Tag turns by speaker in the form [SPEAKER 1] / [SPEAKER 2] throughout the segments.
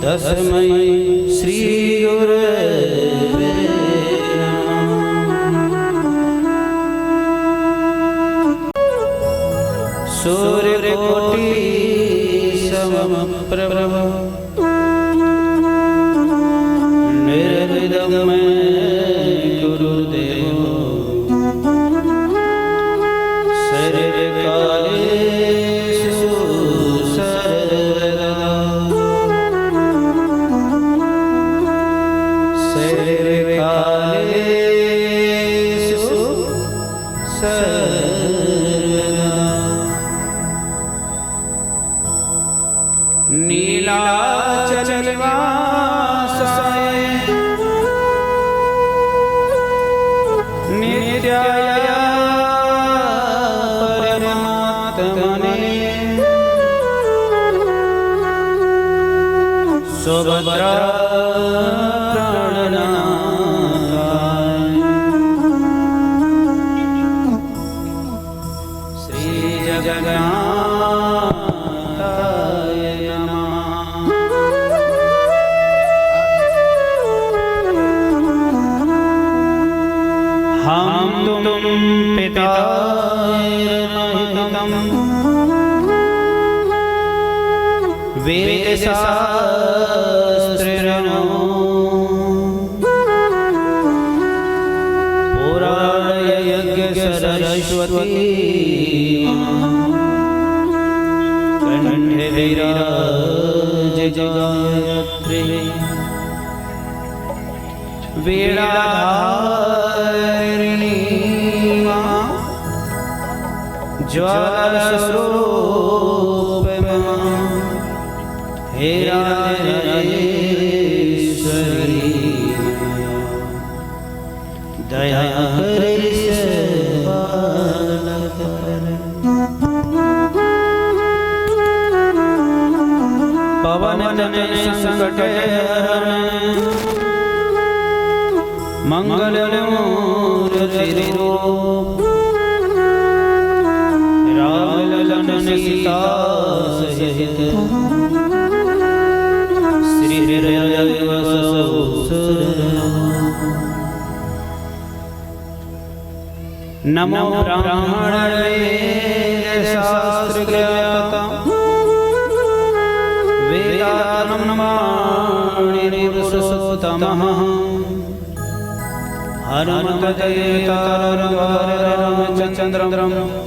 [SPEAKER 1] तस्मै श्री गुरुवे सूर्यकोटि समप्रभ निर्विघ्नं गुरुदेव सर्वकालेषु सर्वदा सर्वकालेषु सर्वदा नीलाचलनिवासाय नित्याय परमात्मने सुभद्रा प्राणनाथाय श्री जगन्नाथाय नमः। हम तुम पितामहं वेदशास्त्रिणो पुराणयज्ञसरस्वती कंठे विराजगायत्री वीणाधारिणी ज्वालास्वरूपमा हे राजेश्वरी दया पवन संकट मंगलमूर्ति रूप राम ललन सीता सहित श्री नमो ब्राह्मण वेद शास्त्र ज्ञाता वेदानमाणि पुरुषोत्तमः हनुमतरामचन्द्रं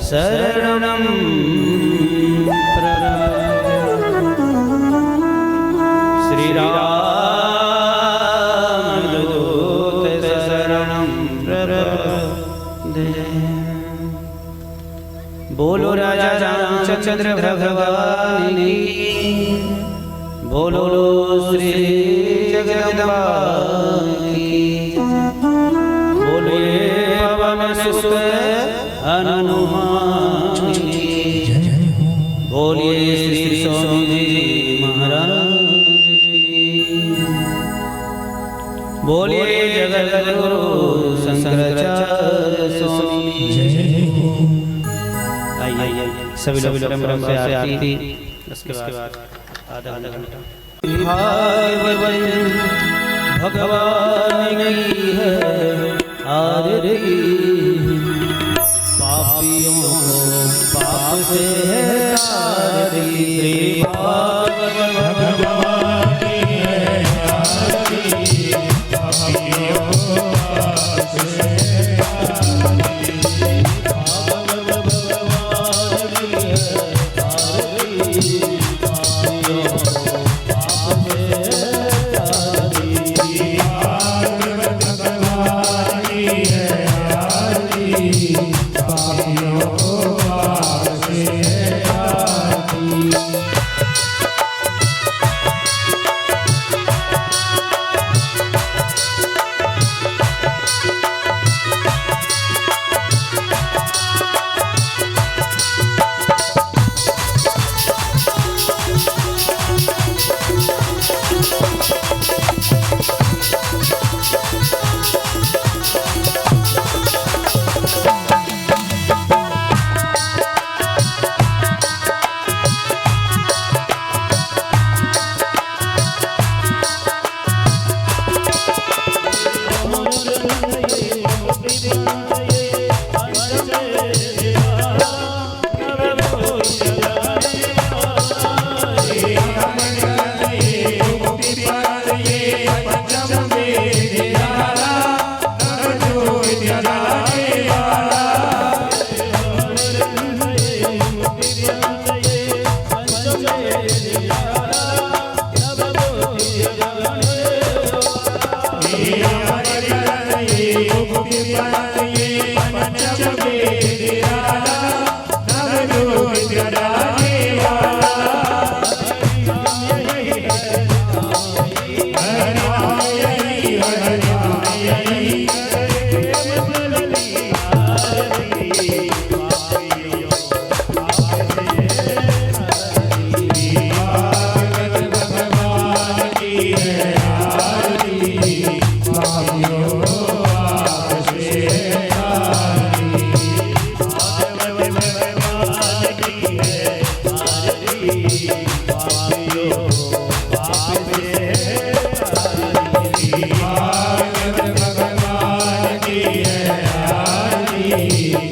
[SPEAKER 1] शरणं श्रीरामदूत शरणं प्रपद्ये। बोलो राजा रामचंद्र भगवान की, बोलो श्री जगदम्बा की, बोलिए पवन सुत हनुमान की, बोलिए श्री स्वामी जी महाराज की, बोलिए जगत गुरु शंकराचार्य स्वामी जय हो। आइए सभी लोग परम से आरती, उसके बाद आधा घंटा भगवान की है आरती, पापियों को पाप से है तारी, श्री भगवान की है आरती, पापियों को पाप से है तारी,
[SPEAKER 2] भगवान की है आरती।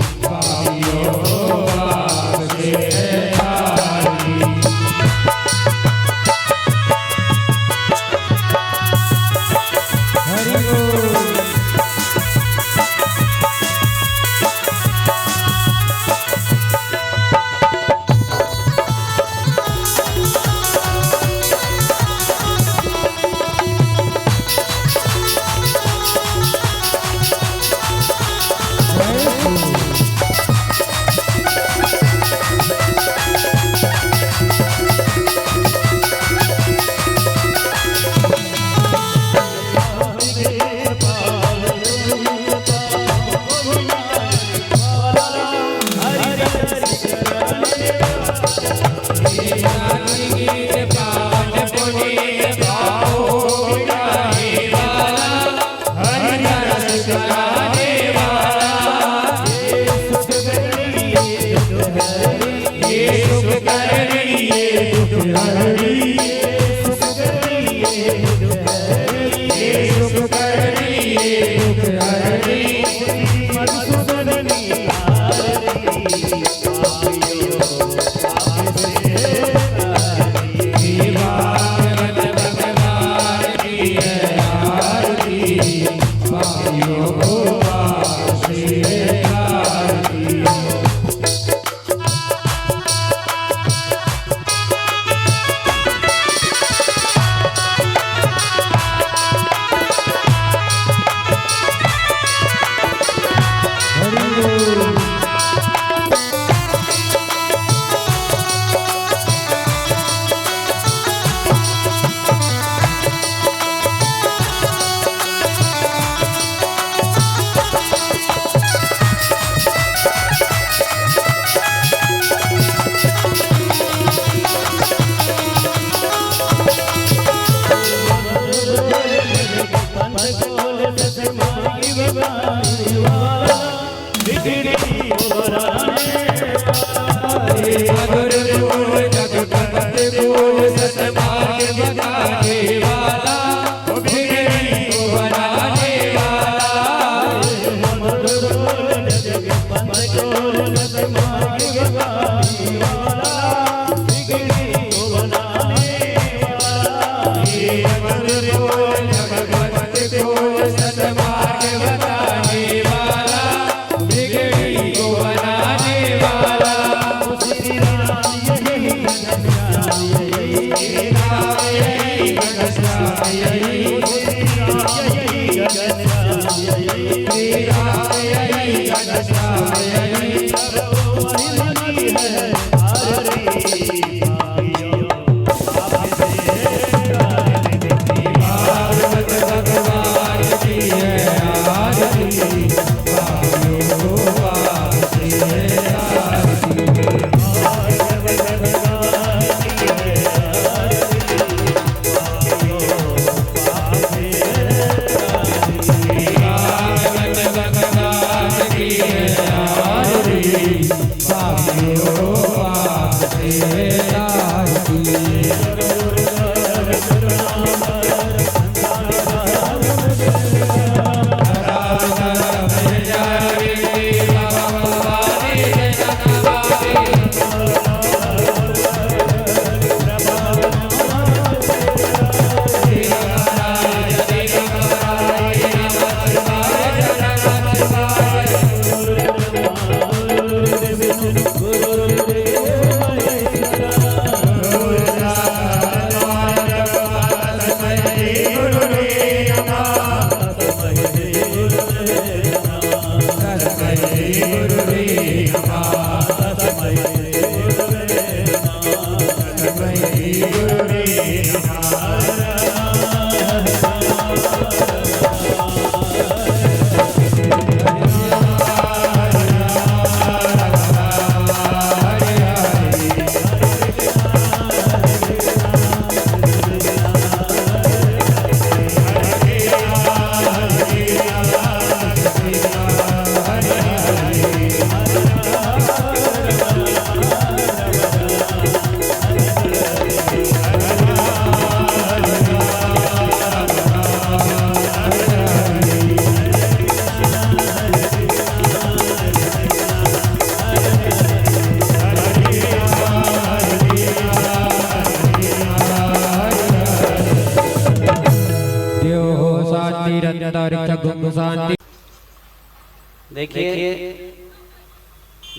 [SPEAKER 1] देखिए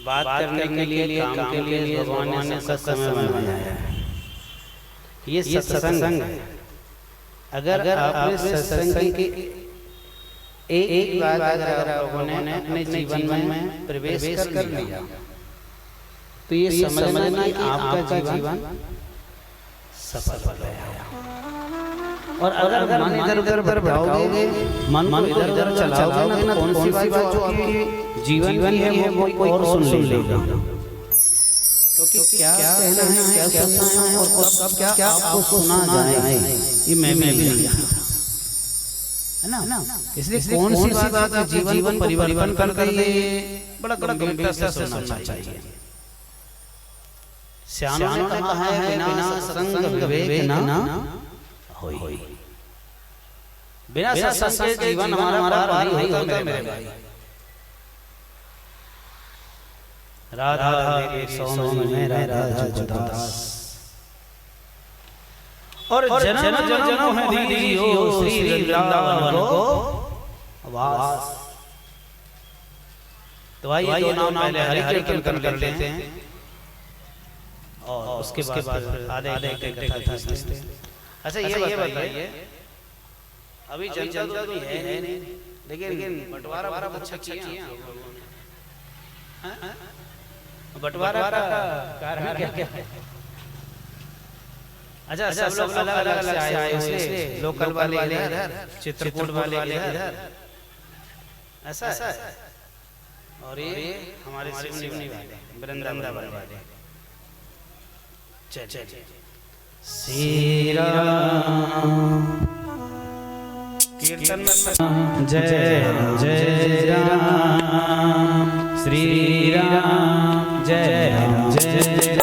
[SPEAKER 1] बात करने के लिए काम के लिए भगवान ने समय बनाया है। ये सत्संग है। अगर आपने सत्संग की एक बात अगर आप लोगों ने अपने जीवन में प्रवेश कर लिया तो ये समझना कि आपका जीवन सफल हो गया। और अगर मन इधर उधर बढ़ाओगे, मन को इधर उधर चलाओगे ना, कौन सी बात जो आपकी जीवन है वो कोई और सुन लेगा। क्योंकि क्या कहना है, क्या सुनना है और कब क्या आपको सुना जाए, ये मैं भी नहीं है ना। इसलिए कौन सी बात जीवन परिवर्तन कर दे, बड़ा गंभीरता से सुनना चाहिए। श्याम ने कहा है बिना संग विवेक ना होई। बिना सत्संग के जीवन हमारा पार नहीं होता मेरे भाई। राधा मेरे सोन में राधा जुदास और जन्म जन्म है दीजियो श्री वृंदावन को वास। तो आइए दो नाम पहले हरि कीर्तन कर लेते हैं और उसके बाद आधे कथा सुनते हैं। अच्छा ये बताइए, अभी चंचल तो है नहीं, लेकिन बंटवारा बहुत अच्छा किया है। बंटवारा का कारण क्या है? अच्छा सब लोग अलग अलग से आए हुए, लोकल वाले इधर, चित्रकूट वाले इधर, ऐसा है। और ये हमारे सिवनी वाले, वृंदावन वाले। चल श्री राम कीर्तन में जय जय राम, श्री राम जय जय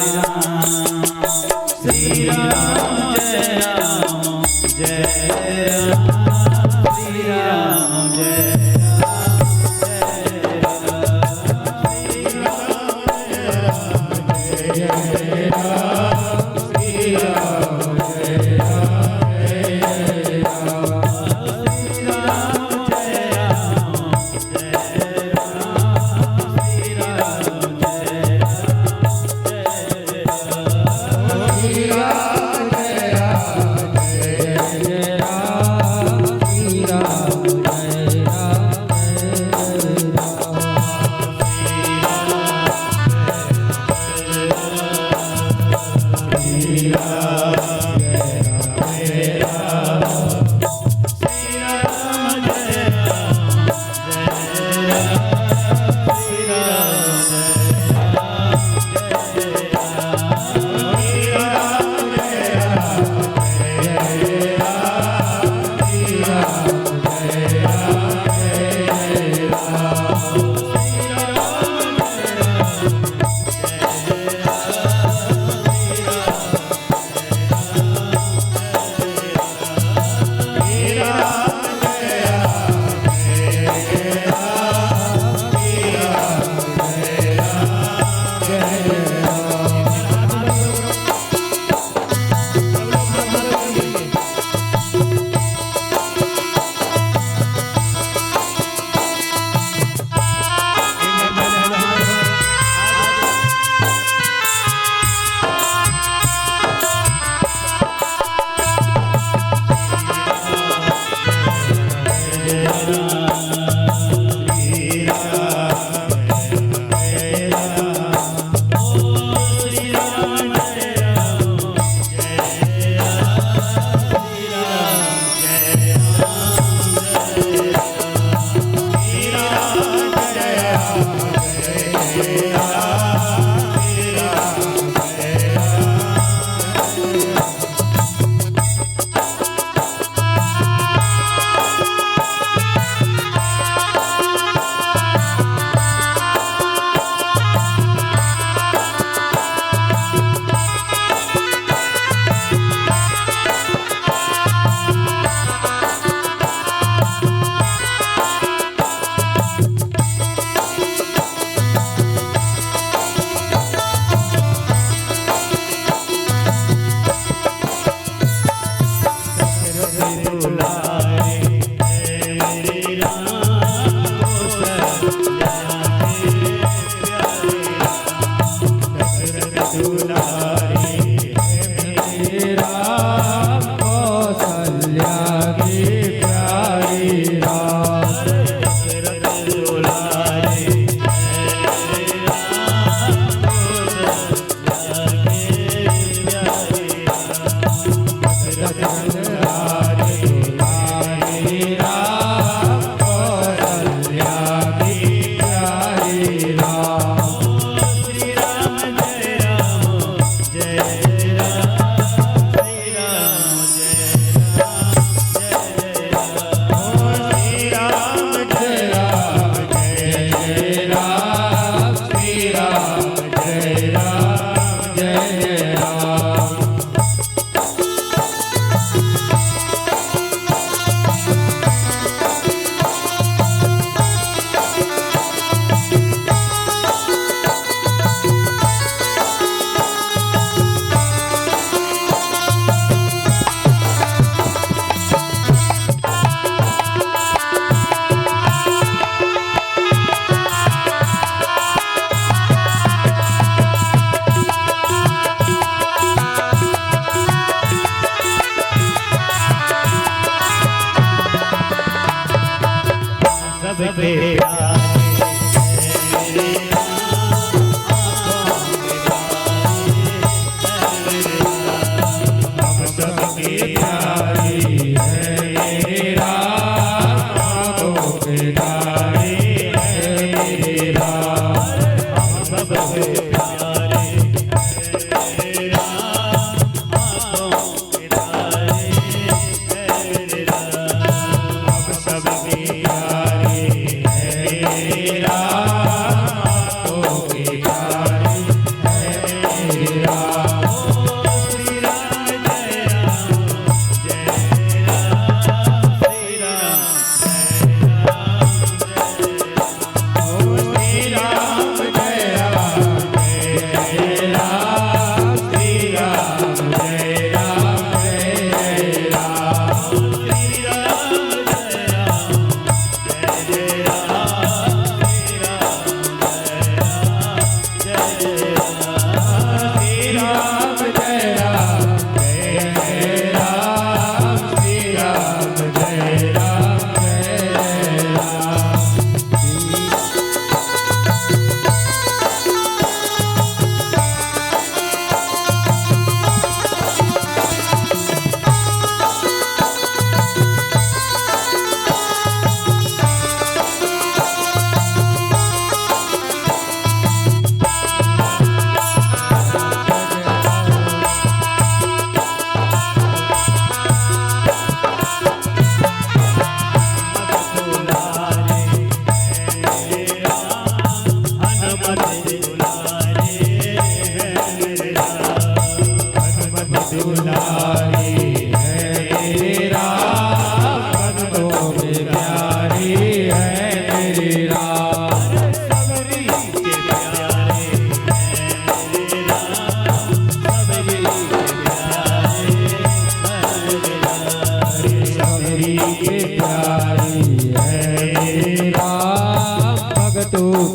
[SPEAKER 1] दुलारी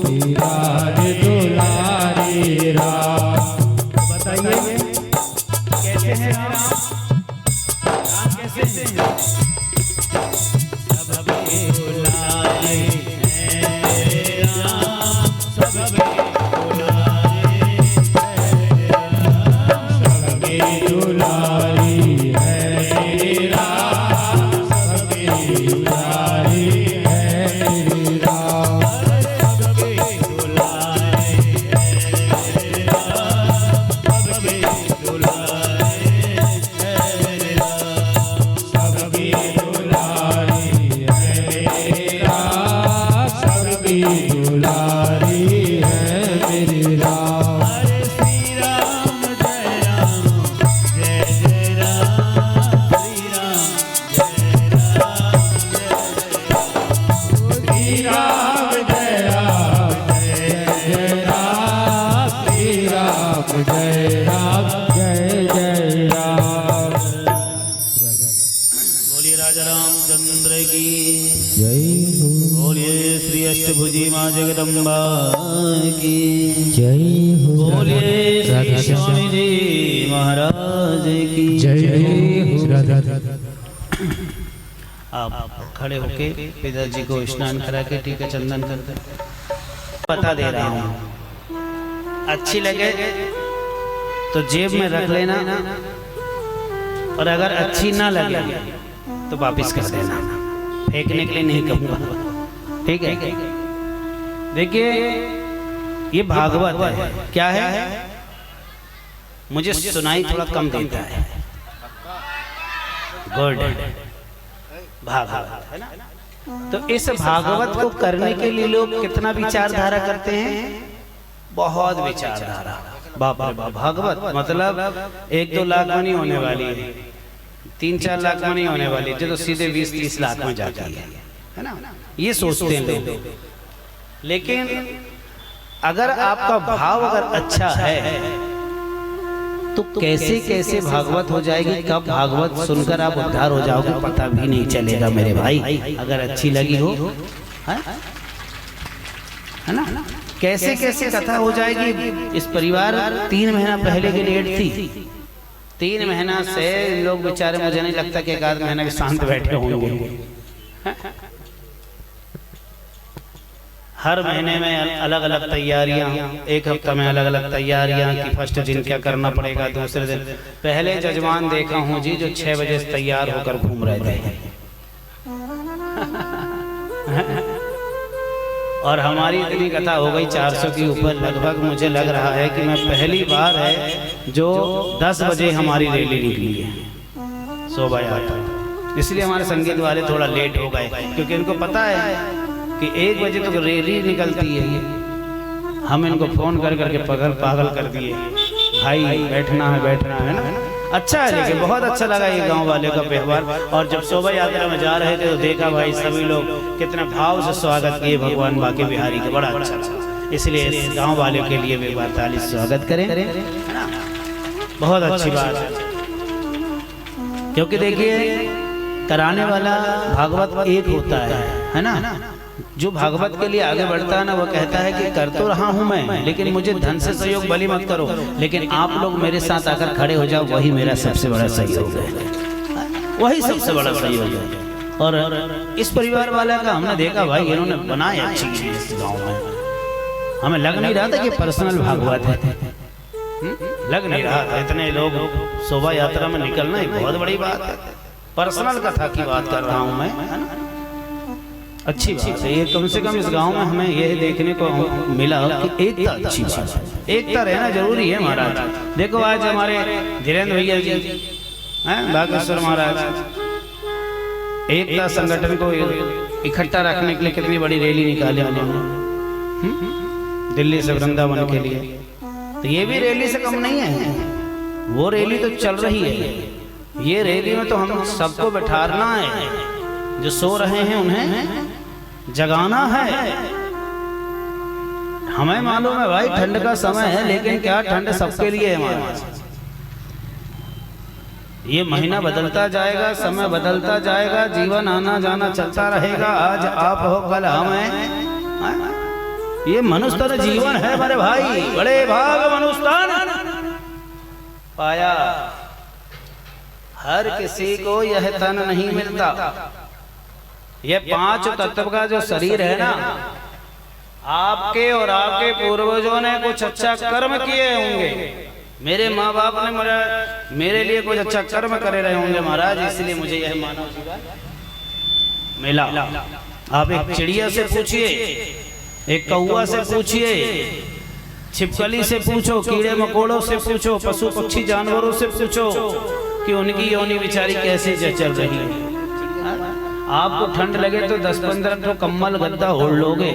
[SPEAKER 2] श्री राम।
[SPEAKER 1] हरे श्री राम जय राम जय जय राम श्री राम जय राम
[SPEAKER 2] श्री राम जय राम जय जय राम श्री राम जय राम जय जय राम।
[SPEAKER 1] बोलिए राजा रामचंद्र की
[SPEAKER 2] जय हो।
[SPEAKER 1] बोलिए श्री अष्टभुजी माँ जगदम्बा की
[SPEAKER 2] जय हो।
[SPEAKER 1] बोलिए श्री स्वामी जी महाराज की
[SPEAKER 2] जय हो।
[SPEAKER 1] आप खड़े होके पिताजी को स्नान करा के टीका चंदन कर दे। बता दे रहा हूँ, अच्छी लगे तो जेब में रख लेना, और अगर अच्छी ना लगे तो वापिस कर देना, फेंकने के लिए नहीं कहूँगा, ठीक है। देखिए ये भागवत है, क्या है, मुझे सुनाई थोड़ा कम देता है। गुड, भागवत है ना। तो इस भागवत को करने के लिए लोग कितना विचारधारा करते हैं, बहुत विचारधारा। बाप रे बाप, भागवत मतलब 1-2 लाख में नहीं होने वाली है, 3-4 लाख में नहीं होने वाली, जो तो सीधे 20-30 लाख में जाती है ना, ये सोचते हैं लोग। लेकिन अगर आपका भाव अगर अच्छा है तो कैसे कैसे भागवत हो जाएगी, कब भागवत सुनकर आप उद्धार हो जाओगे पता भी नहीं चलेगा मेरे भाई, अगर अच्छी लगी हो, है ना। कैसे कैसे कथा हो जाएगी। इस परिवार 3 महीना पहले की डेट थी, 3 महीना से लोग बेचारे, मुझे नहीं लगता कि 1 महीना के शांत बैठे होंगे। हर महीने में अलग अलग तैयारियां, 1 हफ्ता में अलग अलग तैयारियां कि फर्स्ट दिन क्या करना पड़ेगा, दूसरे दिन। पहले जजमान देखा हूं जी जो 6 बजे से तैयार होकर घूम रहे थे और हमारी इतनी कथा हो गई 400 के ऊपर लगभग। मुझे लग रहा है कि मैं पहली बार है जो 10 बजे हमारी रैली निकली है शोभा यात्रा। इसलिए हमारे संगीत वाले थोड़ा लेट हो गए, क्योंकि इनको पता है कि 1 बजे तक रैली निकलती है। हम इनको फोन कर करके पागल कर दिए, भाई बैठना है ना। अच्छा है, लेकिन बहुत अच्छा लगा ये गांव वालों का व्यवहार। और जब शोभा यात्रा में जा रहे थे तो देखा भाई सभी लोग कितने भाव से स्वागत किए भगवान बांके बिहारी का, बड़ा अच्छा लगा। इसलिए इस गांव वालों के लिए भी एक बार ताली स्वागत करें, है ना। बहुत अच्छी बात है, क्योंकि देखिए कराने वाला भागवत एक होता है ना। जो भागवत के लिए आगे बढ़ता है ना, वो कहता है कि कर तो रहा हूं मैं, लेकिन मुझे धन से सहयोग भली मत करो, लेकिन आप लोग मेरे साथ आकर खड़े हो जाओ, वही मेरा सबसे बड़ा सहयोग है, वही सबसे बड़ा सहयोग है। और इस परिवार वाले का हमने देखा भाई, इन्होंने बनाया अच्छी चीज इस गाँव में। हमें लग नहीं रहा था कि पर्सनल भागवत है, लग नहीं रहा था। इतने लोग शोभा यात्रा में निकलना एक बहुत बड़ी बात है। पर्सनल कथा की बात कर रहा हूँ मैं, अच्छी बात है ये। कम से कम इस गांव में हमें यह देखने को मिला कि एकता अच्छी बात है, एकता रहना जरूरी है महाराज। देखो आज हमारे धीरेन्द्र भैया जी हैं, बागेश्वर महाराज, एकता संगठन को इकट्ठा रखने के लिए कितनी बड़ी रैली निकाली उन्होंने दिल्ली से वृंदावन के लिए। तो ये भी रैली से कम नहीं है, वो रैली तो चल रही है। ये रैली में तो हम सबको बैठाना है, जो सो रहे हैं उन्हें जगाना है। हमें मालूम है भाई ठंड का समय है, लेकिन क्या ठंड सबके लिए है हमारे। ये महीना बदलता जाएगा, समय बदलता जाएगा, जीवन आना जाना चलता रहेगा। आज आप हो कल हम हैं। ये मनुष्य तन जीवन है मेरे भाई, बड़े भाग मनुष्य तन पाया। हर किसी को यह तन नहीं मिलता। ये 5 तत्व का जो शरीर है ना, आपके और आपके पूर्वजों ने कुछ अच्छा कर्म किए होंगे, मेरे माँ बाप ने मेरे लिए कुछ अच्छा कर्म करे रहे होंगे महाराज, इसलिए मुझे यह मानव जीवन मिला। आप एक चिड़िया से पूछिए, एक कौवा से पूछिए, छिपकली से पूछो, कीड़े मकोड़ों से पूछो, पशु पक्षी जानवरों से पूछो कि उनकी योनि बेचारी कैसे चल रही है। आपको ठंड लगे तो 10-15 तो कम्बल गद्दा ओढ़ लोगे,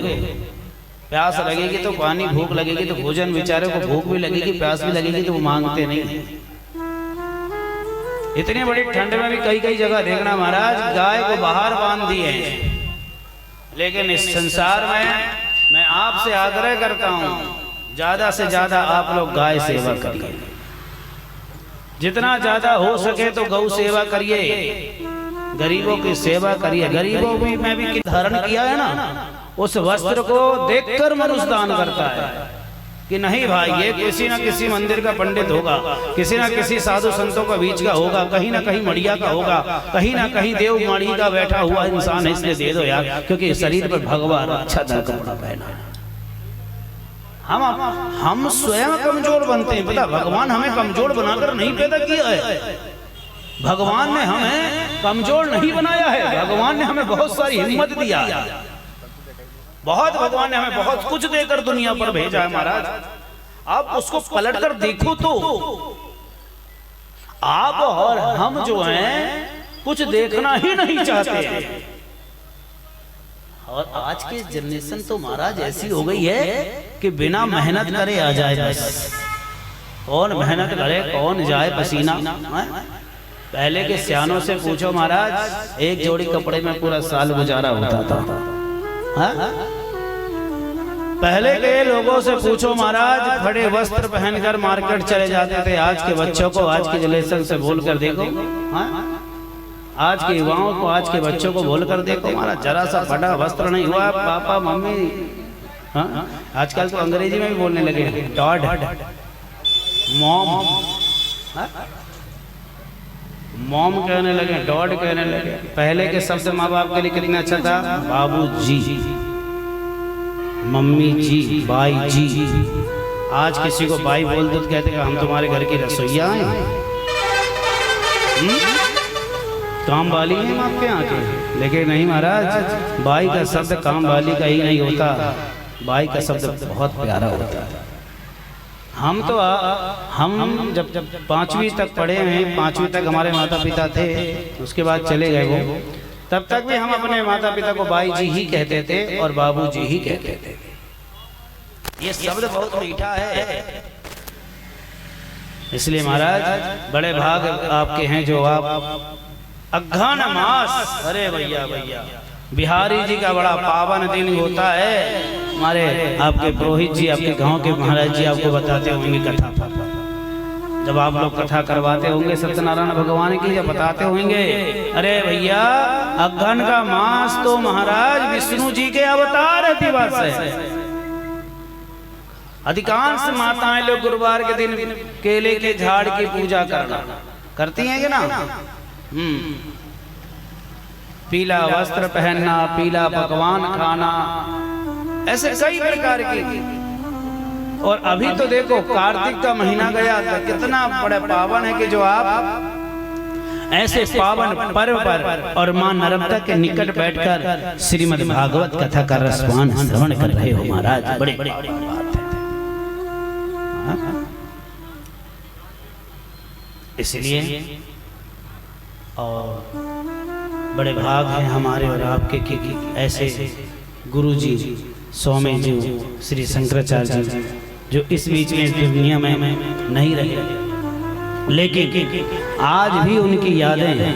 [SPEAKER 1] प्यास लगेगी तो पानी, भूख लगेगी तो भोजन, बेचारे को भूख भी लगेगी, प्यास भी लगेगी तो वो मांगते नहीं। इतनी बड़ी ठंड में भी कई कई जगह देखना महाराज गाय को बाहर बांध दिए हैं। लेकिन इस संसार में मैं आपसे आग्रह करता हूं, ज्यादा से ज्यादा आप लोग गाय सेवा करिए, जितना ज्यादा हो सके तो गौ सेवा करिए, गरीबों की सेवा करिए। गरीबों भी में भी धारण किया है ना, उस वस्त्र को देखकर मनुष्य दान करता है कि नहीं भाई ये किसी ना किसी मंदिर का पंडित होगा, किसी ना किसी साधु संतों का बीच का होगा, कहीं ना कहीं मड़िया का होगा, कहीं ना कहीं देव माड़ी का बैठा हुआ इंसान है, इसलिए दे दो यार, क्योंकि शरीर पर भगवान अच्छा सा कपड़ा पहना है। हम स्वयं कमजोर बनते हैं, पता भगवान हमें कमजोर बनाकर नहीं पैदा किया है, भगवान ने हमें कमजोर नहीं बनाया है, भगवान ने हमें बहुत सारी हिम्मत दिया है, बहुत भगवान ने हमें बहुत कुछ देकर दुनिया पर भेजा है महाराज। आप उसको पलट कर देखो तो आप और हम जो हैं कुछ देखना ही नहीं चाहते हैं। और आज की जनरेशन तो महाराज ऐसी हो गई है कि बिना मेहनत करे आ जाए बस, कौन मेहनत करे कौन जाए पसीना। पहले के सियानों से पूछो महाराज, एक जोड़ी कपड़े में पूरा साल गुजारा होता था। पहले के लोगों से पूछो महाराज, बड़े वस्त्र पहनकर मार्केट चले जाते थे। आज के बच्चों को, आज की जनरेशन से बोलकर देखो, आज के युवाओं को, आज के बच्चों को बोलकर देखो महाराज, जरा सा फटा वस्त्र नहीं हुआ पापा मम्मी। आजकल तो अंग्रेजी में भी बोलने लगे, डॉड मॉम, मॉम कहने लगे, डॉड कहने लगे। पहले के शब्द माँ बाप के लिए कितना अच्छा था, बाबू जी, मम्मी जी, बाई जी। आज किसी को बाई बोल दो तो कहते हैं हम तुम्हारे घर की रसोईया हैं, काम वाली हैं आपके यहाँ के। लेकिन नहीं महाराज, बाई का शब्द काम वाली का ही नहीं होता, बाई का शब्द बहुत प्यारा होता है। हम तो हम जब 5वीं तक पढ़े हैं, 5वीं तक हमारे माता पिता थे, उसके बाद चले गए वो, तब तक भी हम अपने माता पिता को बाई जी ही कहते थे और बाबू जी ही कहते थे। ये शब्द बहुत मीठा है, इसलिए महाराज बड़े भाग आपके हैं जो आप अघन मास, अरे भैया भैया बिहारी जी का बड़ा पावन दिन होता है। हमारे आपके पुरोहित जी, आपके गांव के महाराज जी आपको बताते होंगे कथा, जब आप लोग कथा करवाते होंगे सत्यनारायण भगवान की, जब बताते होंगे, अरे भैया अघन का मास तो महाराज विष्णु जी के अवतार है, दिवस है। अधिकांश माताएं लोग गुरुवार के दिन केले के झाड़ की पूजा करती हैं कि ना। पीला वस्त्र पहनना, पीला पकवान खाना, ऐसे कई प्रकार की। और अभी तो देखो कार्तिक का महीना गया था, कितना बड़ा पावन है कि जो आप ऐसे पावन पर्व पर और मां नर्मदा के निकट बैठकर श्रीमद् भागवत कथा का रसपान श्रवण कर रहे हो महाराज, बड़े बड़े बात है। इसलिए और बड़े भाग हैं हमारे और आपके कि ऐसे गुरु जी, स्वामी जी, श्री शंकराचार्य जी जो इस बीच में इस दुनिया में नहीं रहे, लेकिन आज भी उनकी यादें हैं,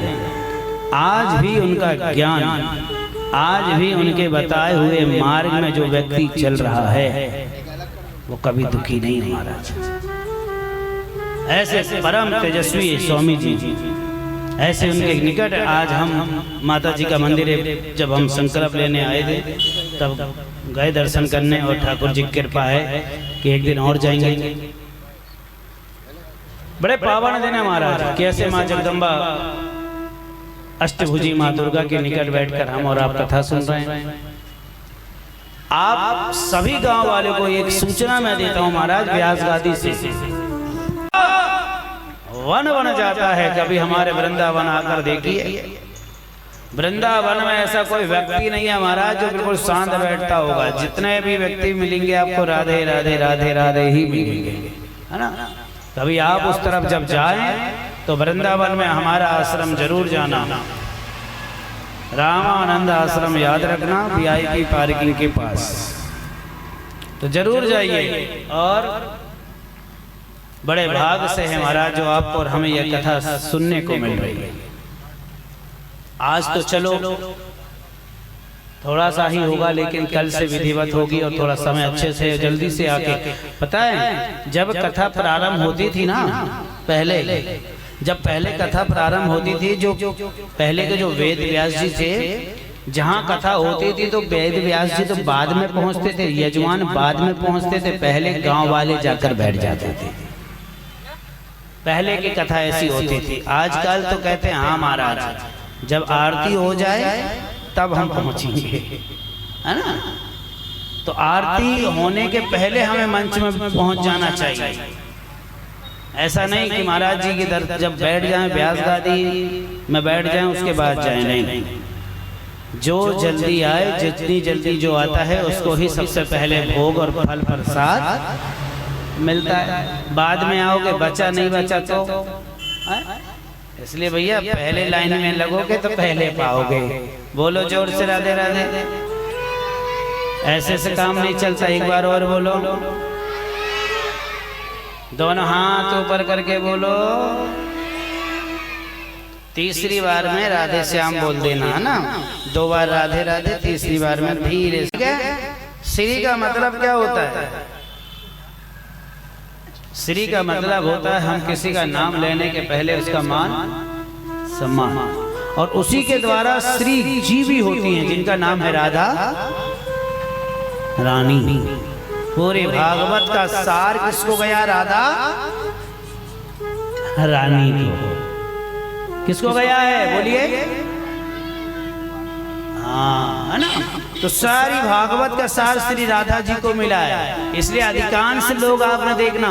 [SPEAKER 1] आज भी उनका ज्ञान, आज भी उनके बताए हुए मार्ग में जो व्यक्ति चल रहा है वो कभी दुखी नहीं है महाराज। ऐसे परम तेजस्वी स्वामी जी, ऐसे उनके निकट आज हम माता जी का मंदिर है, जब हम संकल्प लेने आए थे तब गए दर्शन करने, और ठाकुर जी की कृपा है कि एक दिन और जाएंगे। बड़े पावन दिन है महाराज। कैसे माँ जगदम्बा अष्टभुजी माँ दुर्गा के निकट बैठकर हम और आप कथा सुन रहे हैं। आप सभी गांव वालों को एक सूचना मैं देता हूं महाराज, व्यास गादी से वन बन जाता है। कभी हमारे वृंदावन आकर देखिए, वृंदावन में ऐसा कोई व्यक्ति नहीं है महाराज जो बिल्कुल शांत बैठता होगा। जितने भी व्यक्ति मिलेंगे आपको राधे राधे राधे राधे ही मिलेंगे, है ना। कभी आप उस तरफ जब जाएं तो वृंदावन में हमारा आश्रम जरूर जाना, रामानंद आश्रम याद रखना, VIP पार्किंग के पास। तो जरूर जाइए। और बड़े भाग से है महाराज जो आपको और हमें यह कथा सुनने को मिल रही है। आज तो चलो थोड़ा सा ही होगा, लेकिन कल से विधिवत होगी और थोड़ा समय अच्छे से जल्दी से आके। पता है जब कथा प्रारंभ होती थी ना, जब पहले कथा प्रारंभ होती थी, जो पहले के जो वेद व्यास जी थे, जहाँ कथा होती थी तो वेद व्यास जी तो बाद में पहुँचते थे, यजमान बाद में पहुँचते थे, पहले गांव वाले जाकर बैठ जाते थे। पहले की कथा ऐसी होती थी। आजकल तो कहते हैं हाँ महाराज जब आरती हो जाए तब हम पहुँचेंगे, है ना। तो आरती होने के पहले हमें मंच में पहुँच जाना चाहिए। ऐसा नहीं कि महाराज जी की दर जब बैठ जाएं, व्यास गादी में बैठ जाएं उसके बाद जाएं, नहीं। जो जल्दी आए, जितनी जल्दी जो आता है उसको ही सबसे पहले भोग और फल प्रसाद मिलता है। बाद में आओगे, बचा नहीं बचा तो, इसलिए भैया पहले लाइन में लगोगे तो पहले पाओगे। बोलो जोर से राधे राधे। ऐसे से काम नहीं चलता। एक बार और बोलो, दोनों हाथ ऊपर करके बोलो। तीसरी बार में राधे श्याम बोल देना, है ना। 2 बार राधे राधे, तीसरी बार में धीरे से। श्री का मतलब क्या होता है? श्री का मतलब होता है हम किसी का नाम लेने के पहले उसका मान सम्मान, और उसी के द्वारा श्री जी भी होती हैं जिनका नाम है राधा रानी। पूरे भागवत का सार किसको गया? राधा रानी को। किसको गया है? बोलिए। हाँ, है ना। तो सारी भागवत का सार श्री राधा जी को मिला है। इसलिए अधिकांश लोग आपने देखना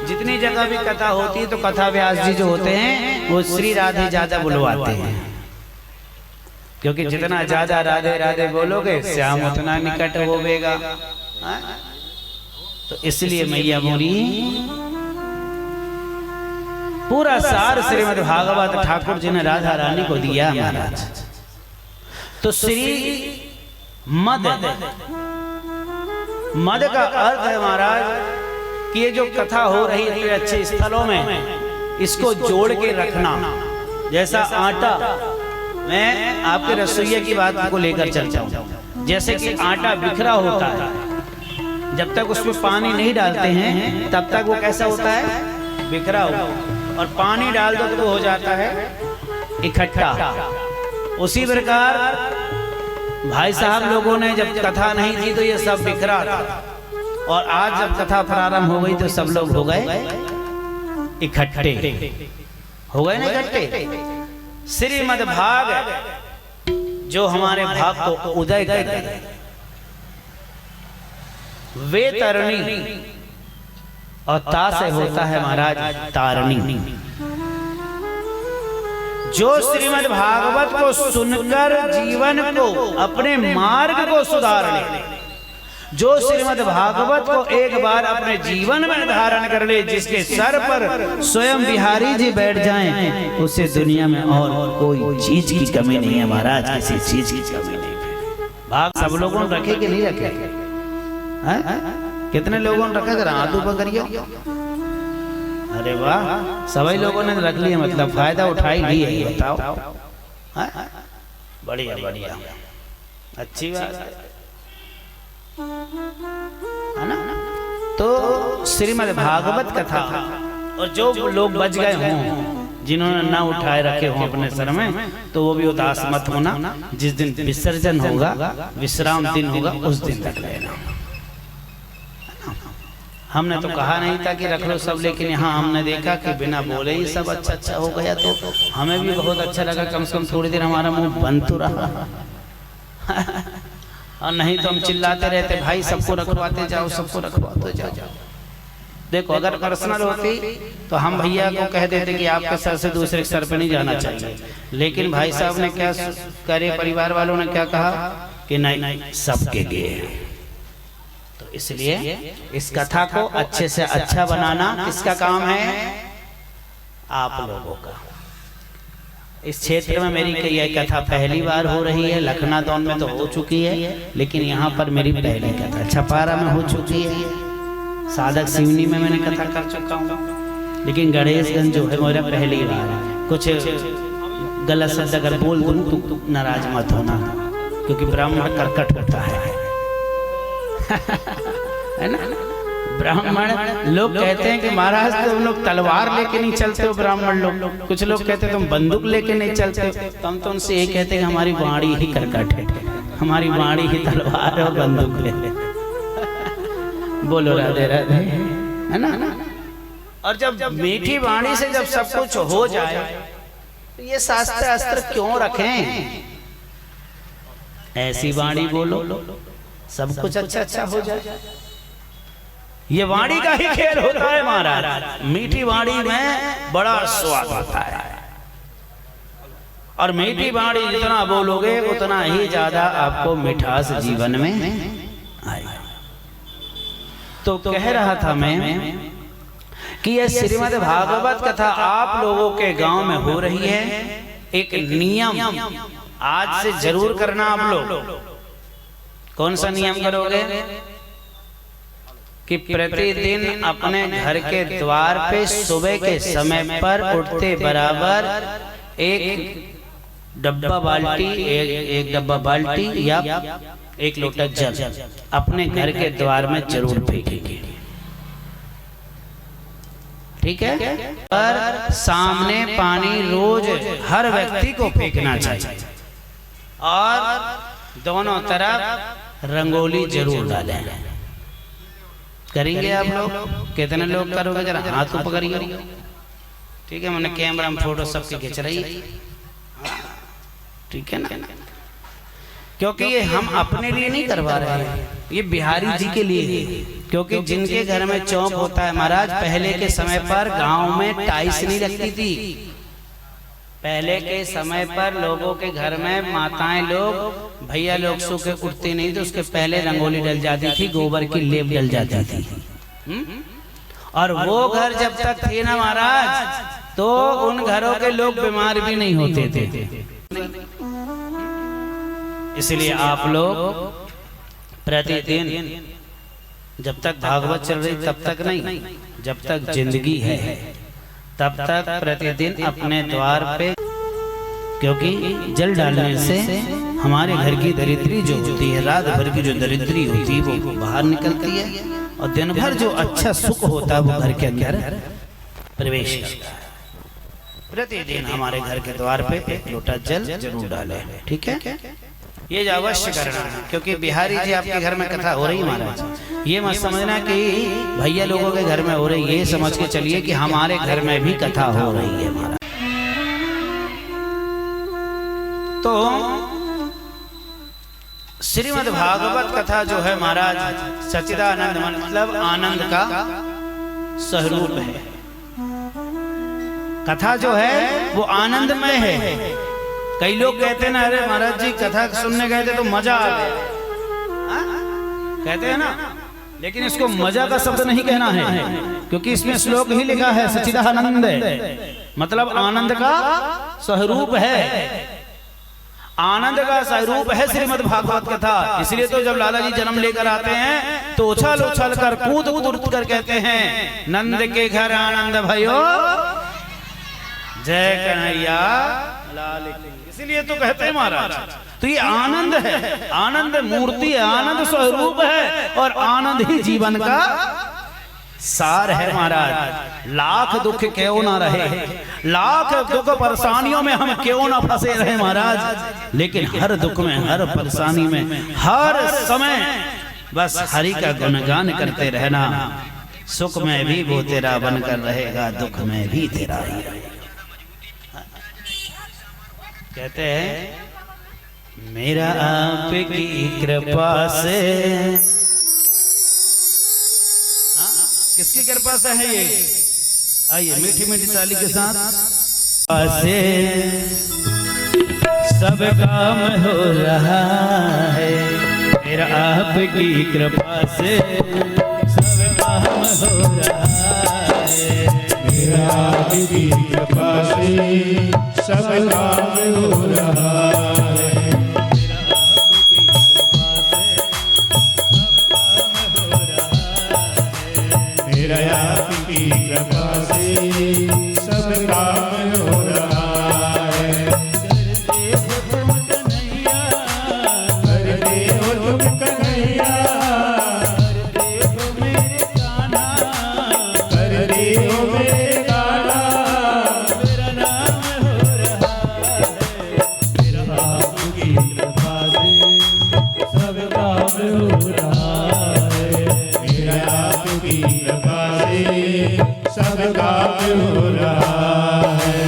[SPEAKER 1] जितनी जगह भी कथा होती है तो कथा व्यास जी जो होते हैं वो श्री राधे ज्यादा बुलवाते हैं, क्योंकि जितना ज्यादा राधे राधे बोलोगे श्याम उतना निकट होवेगा। तो इसलिए मैया मोरी पूरा सार श्रीमद् भागवत ठाकुर जी ने राधा रानी को दिया महाराज। तो श्री मद का अर्थ है महाराज कि ये जो कथा हो रही है अच्छे स्थलों में इसको जोड़ के रखना। जैसा आटा, मैं आपके रसोइया की बात को लेकर चलता हूँ। जैसे कि आटा बिखरा होता है, जब तक उसमें पानी नहीं डालते हैं तब तक वो कैसा होता है? बिखरा हुआ। और पानी डाल दो तो वो हो जाता है इकट्ठा। उसी प्रकार भाई साहब लोगों ने जब कथा नहीं थी तो ये सब बिखरा था, और आज जब कथा प्रारंभ हो गई तो सब लोग हो गए इकट्ठे, हो गए ना इकट्ठे। श्रीमद् भाग जो हमारे भाग को उदय कर वे तरणी, और ता से होता है महाराज तारणी। जो श्रीमद् भागवत को सुनकर जीवन को, अपने मार्ग को सुधार ले, जो श्रीमद् भागवत को एक बार अपने जीवन में धारण कर ले, जिसके सर पर स्वयं बिहारी जी बैठ जाएं, उसे दुनिया में और कोई चीज की कमी नहीं है महाराज, किसी चीज की कमी नहीं है। भाग सब लोगों ने रखे कि नहीं रखे? कितने लोगों ने रखा? जरा हाथ ऊपर करिए। अरे वाह, सभी लोगों ने रख लिया, मतलब फायदा उठाई लिए। बताओ, बढ़िया बढ़िया, अच्छी बात है ना। तो श्रीमद् भागवत कथा, और जो लोग बच गए हों जिन्होंने ना उठाए रखे हों अपने सर में, तो वो भी उदास मत होना। जिस दिन विसर्जन होगा, विश्राम दिन होगा, उस दिन तक लेना। हमने तो कहा नहीं था कि रख लो सब, लेकिन यहाँ हमने देखा कि बिना बोले ही सब अच्छा अच्छा हो गया, तो हमें भी बहुत अच्छा लगा। कम से कम थोड़ी देर हमारा मुंह बंद तो रहा। और नहीं तो हम चिल्लाते रहते, भाई सबको रखवाते जाओ, सबको रखवाते जाओ। देखो, अगर पर्सनल होती तो हम भैया को कह देते कि आपके सर से दूसरे सर पे नहीं जाना चाहिए, लेकिन भाई साहब ने क्या करे, परिवार वालों ने क्या कहा कि नहीं सबके लिए। तो इसलिए इस कथा को अच्छे से अच्छा बनाना किसका काम है? आप लोगों का। इस क्षेत्र में मेरी यह कथा पहली बार हो रही है। लखनादौन में तो हो चुकी है, लेकिन यहाँ पर मेरी पहली कथा। छपारा में हो चुकी है, साधक सिवनी में मैंने कथा कर चुका हूँ, लेकिन गणेशगंज जो है मेरा पहली बार है। कुछ गलत शब्द अगर बोल दूँ तो नाराज मत होना, क्योंकि ब्राह्मण कर्कट होता है ना। ब्राह्मण लोग कहते हैं कि महाराज तुम लोग तलवार लेके नहीं चलते हो ब्राह्मण लोग। कुछ लोग कहते हैं तुम बंदूक लेके नहीं चलते हो। तो हम तो उनसे ये कहते हैं कि हमारी वाणी ही कर्कट है, हमारी वाणी ही तलवार और बंदूक है। बोलो राधे राधे, है ना। और जब मीठी वाणी से जब सब कुछ हो जाए तो ये शास्त्र अस्त्र क्यों रखें? ऐसी वाणी बोलो सब कुछ अच्छा अच्छा हो जाए। ये वाणी का ही खेल होता है महाराज। मीठी वाणी में बड़ा स्वाद आता है, और मीठी वाणी जितना बोलोगे उतना ही ज्यादा आपको मिठास जीवन में आएगा। तो कह रहा था मैं कि यह श्रीमद् भागवत कथा आप लोगों के गांव में हो रही है। एक नियम आज से जरूर करना आप लोग। कौन सा नियम करोगे? कि प्रतिदिन अपने घर के द्वार पे सुबह के समय पर उठते बराबर एक डब्बा बाल्टी एक डब्बा बाल्टी या एक लोटा जल अपने घर के द्वार में जरूर फेंकेंगे, ठीक है। पर सामने पानी रोज हर व्यक्ति को फेंकना चाहिए, और दोनों तरफ रंगोली जरूर डालें। करेंगे आप लोग? कितने लोग करोगे? जरा हाथ को पकड़िए, ठीक है। मैंने कैमरा में फोटो सबके खींच रही, ठीक है ना। क्योंकि ये हम अपने लिए नहीं करवा रहे हैं, ये बिहारी जी के लिए। क्योंकि जिनके घर में चौक होता है महाराज, पहले के समय पर गांव में टाइल्स नहीं लगती थी। पहले के समय पर लोगों के घर में माताएं लोग भैया लोग सो के उठते नहीं थे, उसके पहले रंगोली डल जाती थी, गोबर की लेप डल जाती थी। और वो घर जब तक थे ना महाराज, तो उन घरों के लोग बीमार भी नहीं होते थे। इसलिए आप लोग प्रतिदिन, जब तक भागवत चल रही तब तक नहीं, जब तक जिंदगी है तब तक प्रतिदिन अपने द्वार पे, क्योंकि जल डालने से हमारे घर की दरिद्री जो होती है, रात भर की जो दरिद्री होती है वो बाहर निकलती है, और दिन भर जो अच्छा सुख होता है वो घर के अंदर प्रवेश करता है। प्रतिदिन हमारे घर के द्वार पे एक लोटा जल जरूर डालें, ठीक है। ये जो अवश्य करना है, क्योंकि बिहारी जी आपके घर में कथा हो रही महाराज। ये मत समझना कि भैया लोगों के घर में हो रही, ये समझ के चलिए कि हमारे घर में भी कथा हो रही है महाराज। तो श्रीमद् भागवत कथा जो है महाराज, सच्चिदानंद मतलब आनंद का स्वरूप है। कथा जो है वो आनंदमय है। कई लोग कहते हैं ना, अरे महाराज जी कथा सुनने गए थे तो मजा आ गया, कहते हैं ना। लेकिन इसको मजा का शब्द नहीं कहना है, क्योंकि इसमें श्लोक ही लिखा है सच्चिदानंद, मतलब आनंद का स्वरूप है। आनंद का स्वरूप है श्रीमद् भागवत कथा। इसलिए तो जब लाला जी जन्म लेकर आते हैं तो उछल उछल कर कूद कूद कर कहते हैं, नंद के घर आनंद भयो जय कन्हैया लाल की। इसलिए तो कहते हैं महाराज। तो ये आनंद है, आनंद मूर्ति है, आनंद स्वरूप है, और आनंद ही जीवन का सार है महाराज। लाख दुख क्यों ना रहे, लाख दुख परेशानियों में हम क्यों ना फंसे रहे महाराज, लेकिन हर दुख में, हर परेशानी में, हर समय बस हरि का गुणगान करते रहना। सुख में भी वो तेरा बनकर रहेगा, दुख में भी तेरा ही रहेगा। कहते हैं मेरा आपकी कृपा से, किसकी कृपा से है ये? आइए मीठी मीठी ताली के साथ। से सब काम हो रहा है, मेरा आपकी कृपा से सब काम हो रहा है,
[SPEAKER 2] मेरा आपकी कृपा से सब काम हो रहा है। मेरा आपकी कृपा से सब काम हो रहा है। कर दे हो तुम कन्हैया, कर दे हो मेरे कान्हा। मेरा नाम हो रहा है, मेरा आपकी कृपा से सब काम हो रहा है। मेरा आपकी कृपा से सब काम हो रहा है।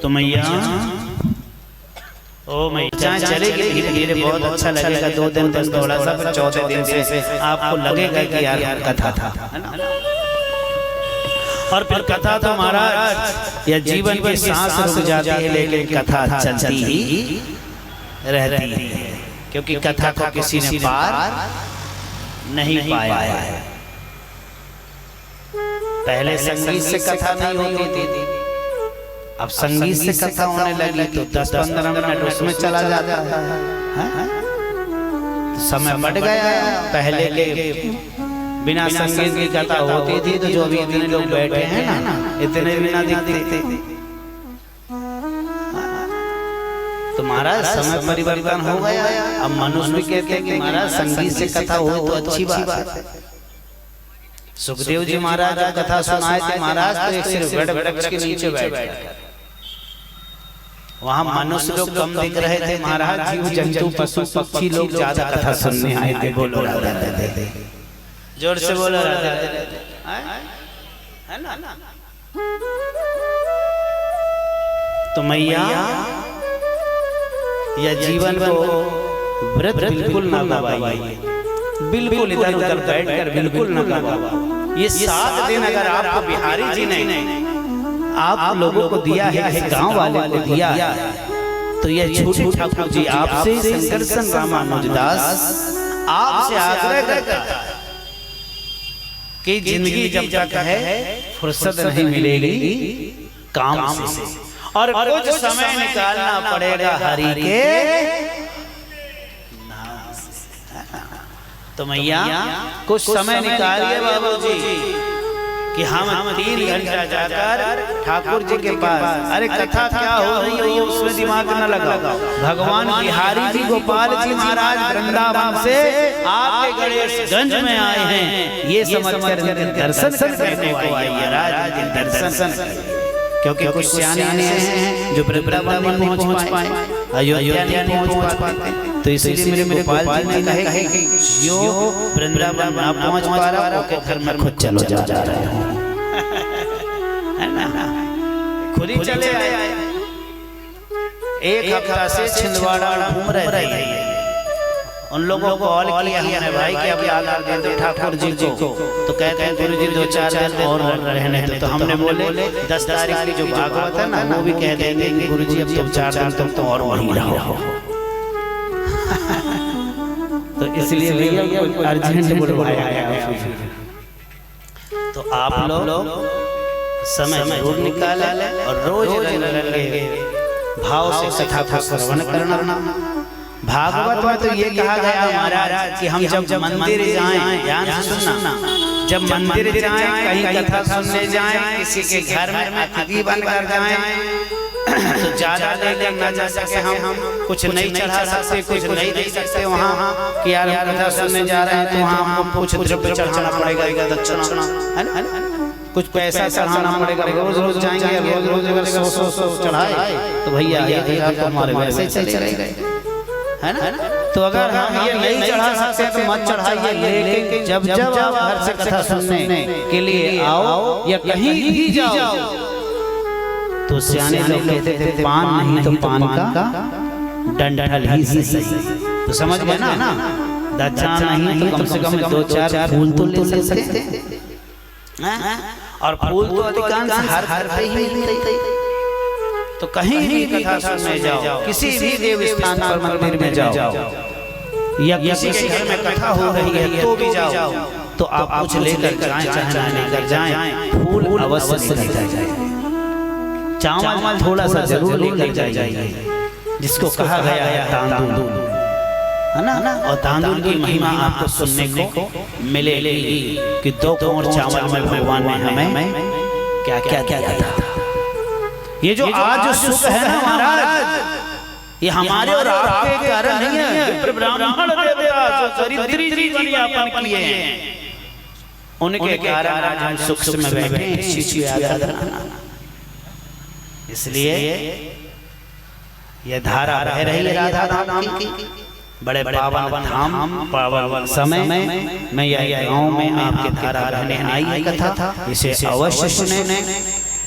[SPEAKER 1] तो मैया ओ मैया चलेगी धीरे धीरे बहुत अच्छा लगेगा। 2 दिन बस थोड़ा सा, फिर चौथे दिन से आपको लगेगा कि यार कथा था, और फिर कथा तो महाराज या जीवन की सांस रुक जाती है, लेकिन कथा चलती ही रहती है, क्योंकि कथा को किसी ने पार नहीं पाया है। पहले संगीत से कथा नहीं होती थी, अब संगीत से कथा होने लगी तो 10-15 मिनट उसमें चला जाता है। समय बढ़ गया। पहले के बिना संगीत की कथा होती थी तो जो अभी इतने लोग बैठे हैं ना, इतने भी ना दिखते थे। तो महाराज समय परिवर्तन हो गया। अब मनुष्य भी कहते हैं कि महाराज संगीत से कथा हो तो अच्छी बात है। सुखदेव जी महाराज जब कथा सुनाए थे महाराज, तो एक सिर्फ वृक्ष के नीचे बैठ गए। वहां मनुष्य लोग कम दिख रहे थे महाराज, जीव जंतु पशु पक्षी लोग ज्यादा कथा सुनने आए थे। बोलो राधे राधे, जोर से बोलो राधे राधे, है ना। तो मैया या जीवन को व्रत बिल्कुल ना गवाइए, बिल्कुल इधर उधर बैठकर बिल्कुल ना गवाइए। ये 7 दिन अगर आपको बिहारी जी ने आप लोगों को दिया है, गांव वाले को दिया है, तो ये छोटे ठाकुर जी आपसे संकर्षण रामानुजदास आपसे आग्रह करता कि जिंदगी जब तक है फुर्सत नहीं मिलेगी काम से, और कुछ समय निकालना पड़ेगा हरि के नाम से। तो मैया कुछ समय निकालिए बाबूजी कि हम 3 घंटा जाकर ठाकुर जी के पास, अरे कथा क्या हो रही है उसमें दिमाग न लगाओ। भगवान बिहारी जी गोपाल जी महाराज वृंदावन से आपके गणेशगंज में आए हैं, ये समझकर दर्शन करने को आइए राज, दर्शन। क्योंकि कुछ सियाने हैं जो वृंदावन नहीं पहुंच पाए, अयोध्या नहीं पहुंच पाते, तो इसलिए मेरे गोपाल जी ने कहे कि जो वृंदावन ना पहुंच पा रहा है घर में खुद चलो जा रहे हो, है ना, खुद ही चले आए। 1 हफ्ता से छिंदवाड़ा घूम रहे थे। उन लोगों को कॉल किया हमने भाई कि अब याद आ गए ठाकुर जी को, तो कहते हैं गुरु जी 2-4 दिन और रहने दो। तो हमने बोले 10 तारीख की जो भागवत है ना, वो भी कह देंगे कि गुरु जी अब तुम 4 दिन तुम तो और वहीं रहो। तो इसलिए भैया अर्जेंट बुलवाया गया। तो आप लोग समय जरूर निकालें और रोज रंगे भाव से कथा को श्रवण करना। भागवत में तो ये कहा गया महाराज कि हम जब मंदिर जाएं, ध्यान से सुनना, जब मंदिर जाएं, कहीं कथा सुनने जाएं, किसी के घर में अतिथि बनकर जाएं, तो ज्यादा लेकर न जा सके, हम कुछ नहीं चढ़ा सकते, कुछ नहीं दे सकते वहाँ कि यार हम कथा सुनने जा रहे हैं तो वहाँ हमको कुछ द्रव्य चढ़ाना पड़ेगा, दक्षिणा, है ना, कुछ पैसा चढ़ाना पड़ेगा। रोज रोज जाएंगे, रोज रोज अगर 100 चढ़ाए तो भैया तो हमारे वैसे चलेगा, है ना। तो अगर हम ये नहीं चढ़ा सकते तो मत चढ़ाइए, लेकिन जब जब आप घर से कथा सुनने के लिए आओ या कहीं भी जाओ, तो सियाने लोग कहते थे पान नहीं तो पान का डंडल ही सही। तो समझ गए ना, दक्षिणा नहीं तो कम से कम 2-4 फूल तो ले सकते, और फूल तो अधिकांश हर पे ही मिलते। तो कहीं भी कथा सुनने जाओ, किसी भी देव स्थान पर मंदिर में जाओ या किसी के घर में कथा हो रही है तो भी जाओ, तो आप कुछ लेकर जाएं, चाहे ना लेकर जाएं, फूल अवश्य लेकर जाएं, चावल थोड़ा सा जरूर लेकर जाइए, जिसको कहा गया है तांदूल, है ना। और तांदूल की महिमा आपको सुनने को मिलेगी कि 2 कोर चावल में भगवान ने हमें क्या क्या क्या दिया था। ये जो आज सुख है ना महाराज, ये हमारे और आपके कारण नहीं है, ब्राह्मण देवता जो दरिद्री जीवन यापन किए हैं उनके कारण आज हम सुख में बैठे हैं। इसलिए ये धारा बह रही है राधा धाम की, बड़े पावन धाम पावन समय में मैं यह गांव में आपके धारा बहने आई कथा, इसे अवश्य सुने।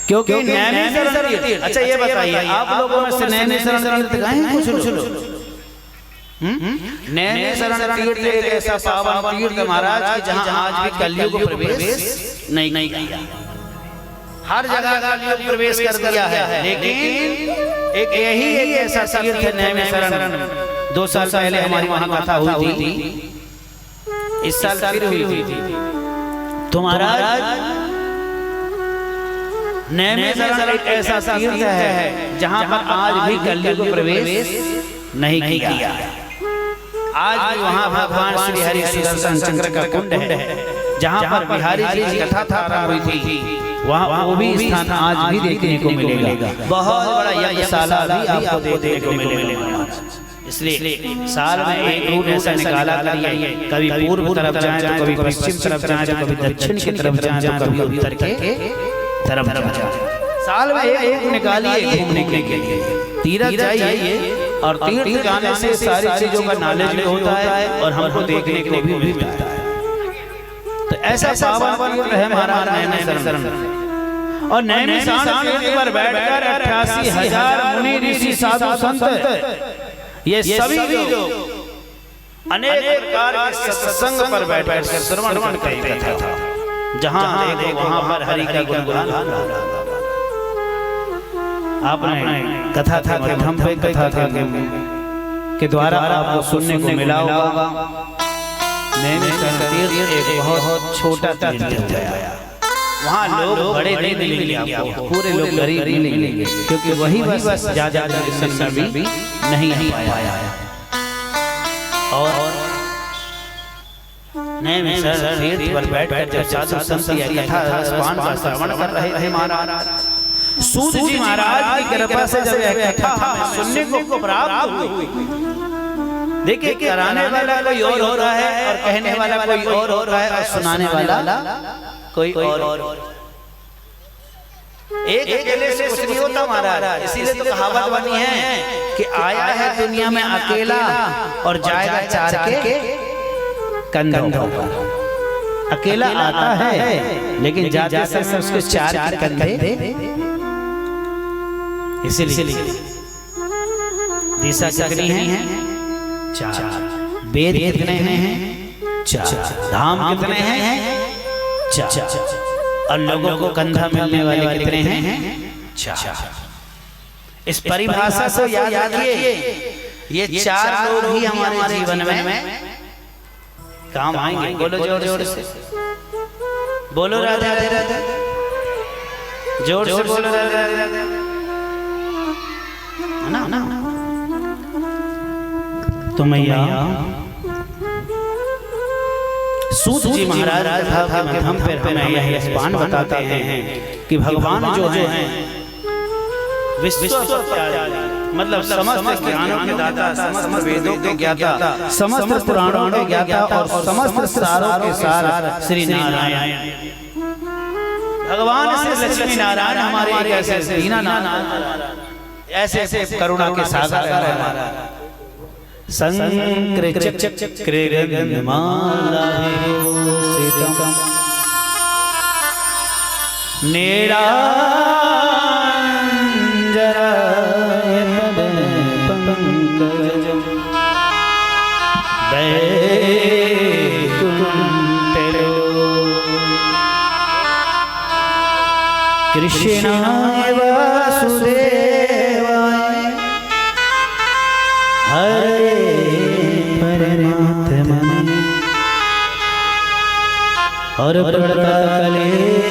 [SPEAKER 1] क्योंकि नैमिषारण्य तीर्थ, अच्छा ये बताइए आप लोगों में से नैमिषारण्य तीर्थ गए हैं कुछ लोग? नैमिषारण्य तीर्थ एक ऐसा पावन तीर्थ महाराज कि जहां आज भी कलयुग प्रवेश नहीं किया। हर जगह कलयुग प्रवेश कर दिया है, लेकिन एक यही एक ऐसा तीर्थ है नैमिषारण्य। 2 साल पहले हमारी वहां कथा हुई थी, इस साल फिर हुई थी। तो महाराज नैमिषारण्य एक ऐसा तीर्थ है जहां पर आज भी कलयुग प्रवेश नहीं किया। आज भी वहां भगवान श्री हरि सुदर्शन चक्र का कुंड है, जहां पर बिहारी जी की कथा प्रारंभ हुई थी। वहां वो भी स्थान आज भी देखने को मिलेगा। बहुत बड़ा यज्ञशाला भी आपको देखने को मिलेगा। इसलिए साल में एक रूट ऐसा निकाला करिए, कभी पूर्व तरफ जाएं तो कभी पश्चिम तरफ जाएं तो कभी दक्षिण की तरफ जाएं तो कभी उत्तर के तरफ जाएं। साल में एक निकालिए घूमने के लिए, तीर्थ जाइए और तीर्थ जाने से सारी चीजों का नॉलेज होता है और हमको देखने को भी मिलता है। तो ऐसा पावन तीर्थ है महाराज नैमिषारण्य। और नैमिषारण्य तीर्थ पर बैठकर 88,000 मुनि ऋषि साधु संत ये सभी लोग अनेक प्रकार के सत्संग पर बैठकर श्रवण करते थे। जहां देखो वहां पर हरि का गुणगान। आपने कथा था मध्यम पे कथा था के द्वारा आपको सुनने को मिला होगा। नैमिषारण्य तीर्थ एक बहुत छोटा तीर्थ है। वहाँ लोग बड़े नहीं मिलेंगे आपको, पूरे लोग गरीब नहीं मिलेंगे, क्योंकि वही बस ज्यादा दर्शन भी नहीं पाया है। और नैमिषारण्य तीर्थ पर बैठकर जब साधु संत कथा पान का श्रवण कर रहे थे महाराज, सूत जी महाराज की कृपा से जब यह कथा हमें सुनने को प्राप्त हुई। देखिए कराने वाला कोई और होता है और कहने वाला कोई और होता है और सुनाने वाला कोई और। एक अकेले से कुछ नहीं होता महाराज। इसीलिए तो कहावत बनी है कि आया है दुनिया में अकेला और जाएगा 4 के कंधों पर। अकेला आता है लेकिन जाते समय उसके 4 के कंधे। इसीलिए दिशा कितनी है? 4। वेद कितने हैं? 4। धाम कितने हैं? 4। और लोगों को कंधा मिलने वाले कितने हैं? 4। इस परिभाषा से याद रखिए, ये 4 लोग ही हमारे जीवन में काम आएंगे। बोलो जोर से, बोलो राधे राधे, जोर से बोलो राधे राधे। ना तो मैया सूत जी महाराज हम फिर हमें यह स्पान बताते हैं कि भगवान जो हैं विश्व मतलब समस्त ज्ञानों के दाता, समस्त वेदों के ज्ञाता, समस्त पुराणों के ज्ञाता और समस्त सारों के सार श्री नारायण भगवान श्री लक्ष्मी नारायण हमारे कैसे दीनानाथ ऐसे करुणा के सागर है हमारा। संक्र चक्र गंधमाला सीतम नीलांजन पंकजम कृष्णाय वासुदेवाय हरे परमात्मने और क्लेशनाशाय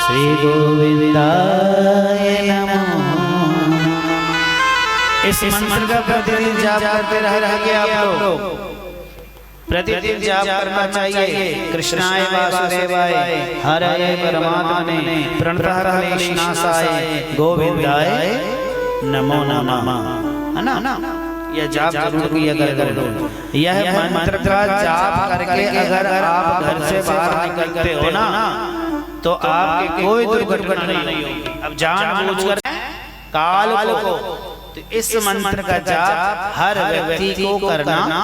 [SPEAKER 1] श्री गोविंदाय नमः। इस मंत्र का प्रतिदिन जाप करते रह गए आप लोग। प्रतिदिन जाप करना चाहिए। कृष्णाय वासुदेवाय हरे परमात्मने प्रणतः गोविंदाय नमो नमः, है ना? यह जाप जरूर किया करो। यह मंत्र का जाप करके अगर आप घर से बाहर निकलते हो ना तो आपके कोई दुर्घटना नहीं होगी। अब जानबूझकर काल को तो इस मंत्र का जाप हर व्यक्ति को करना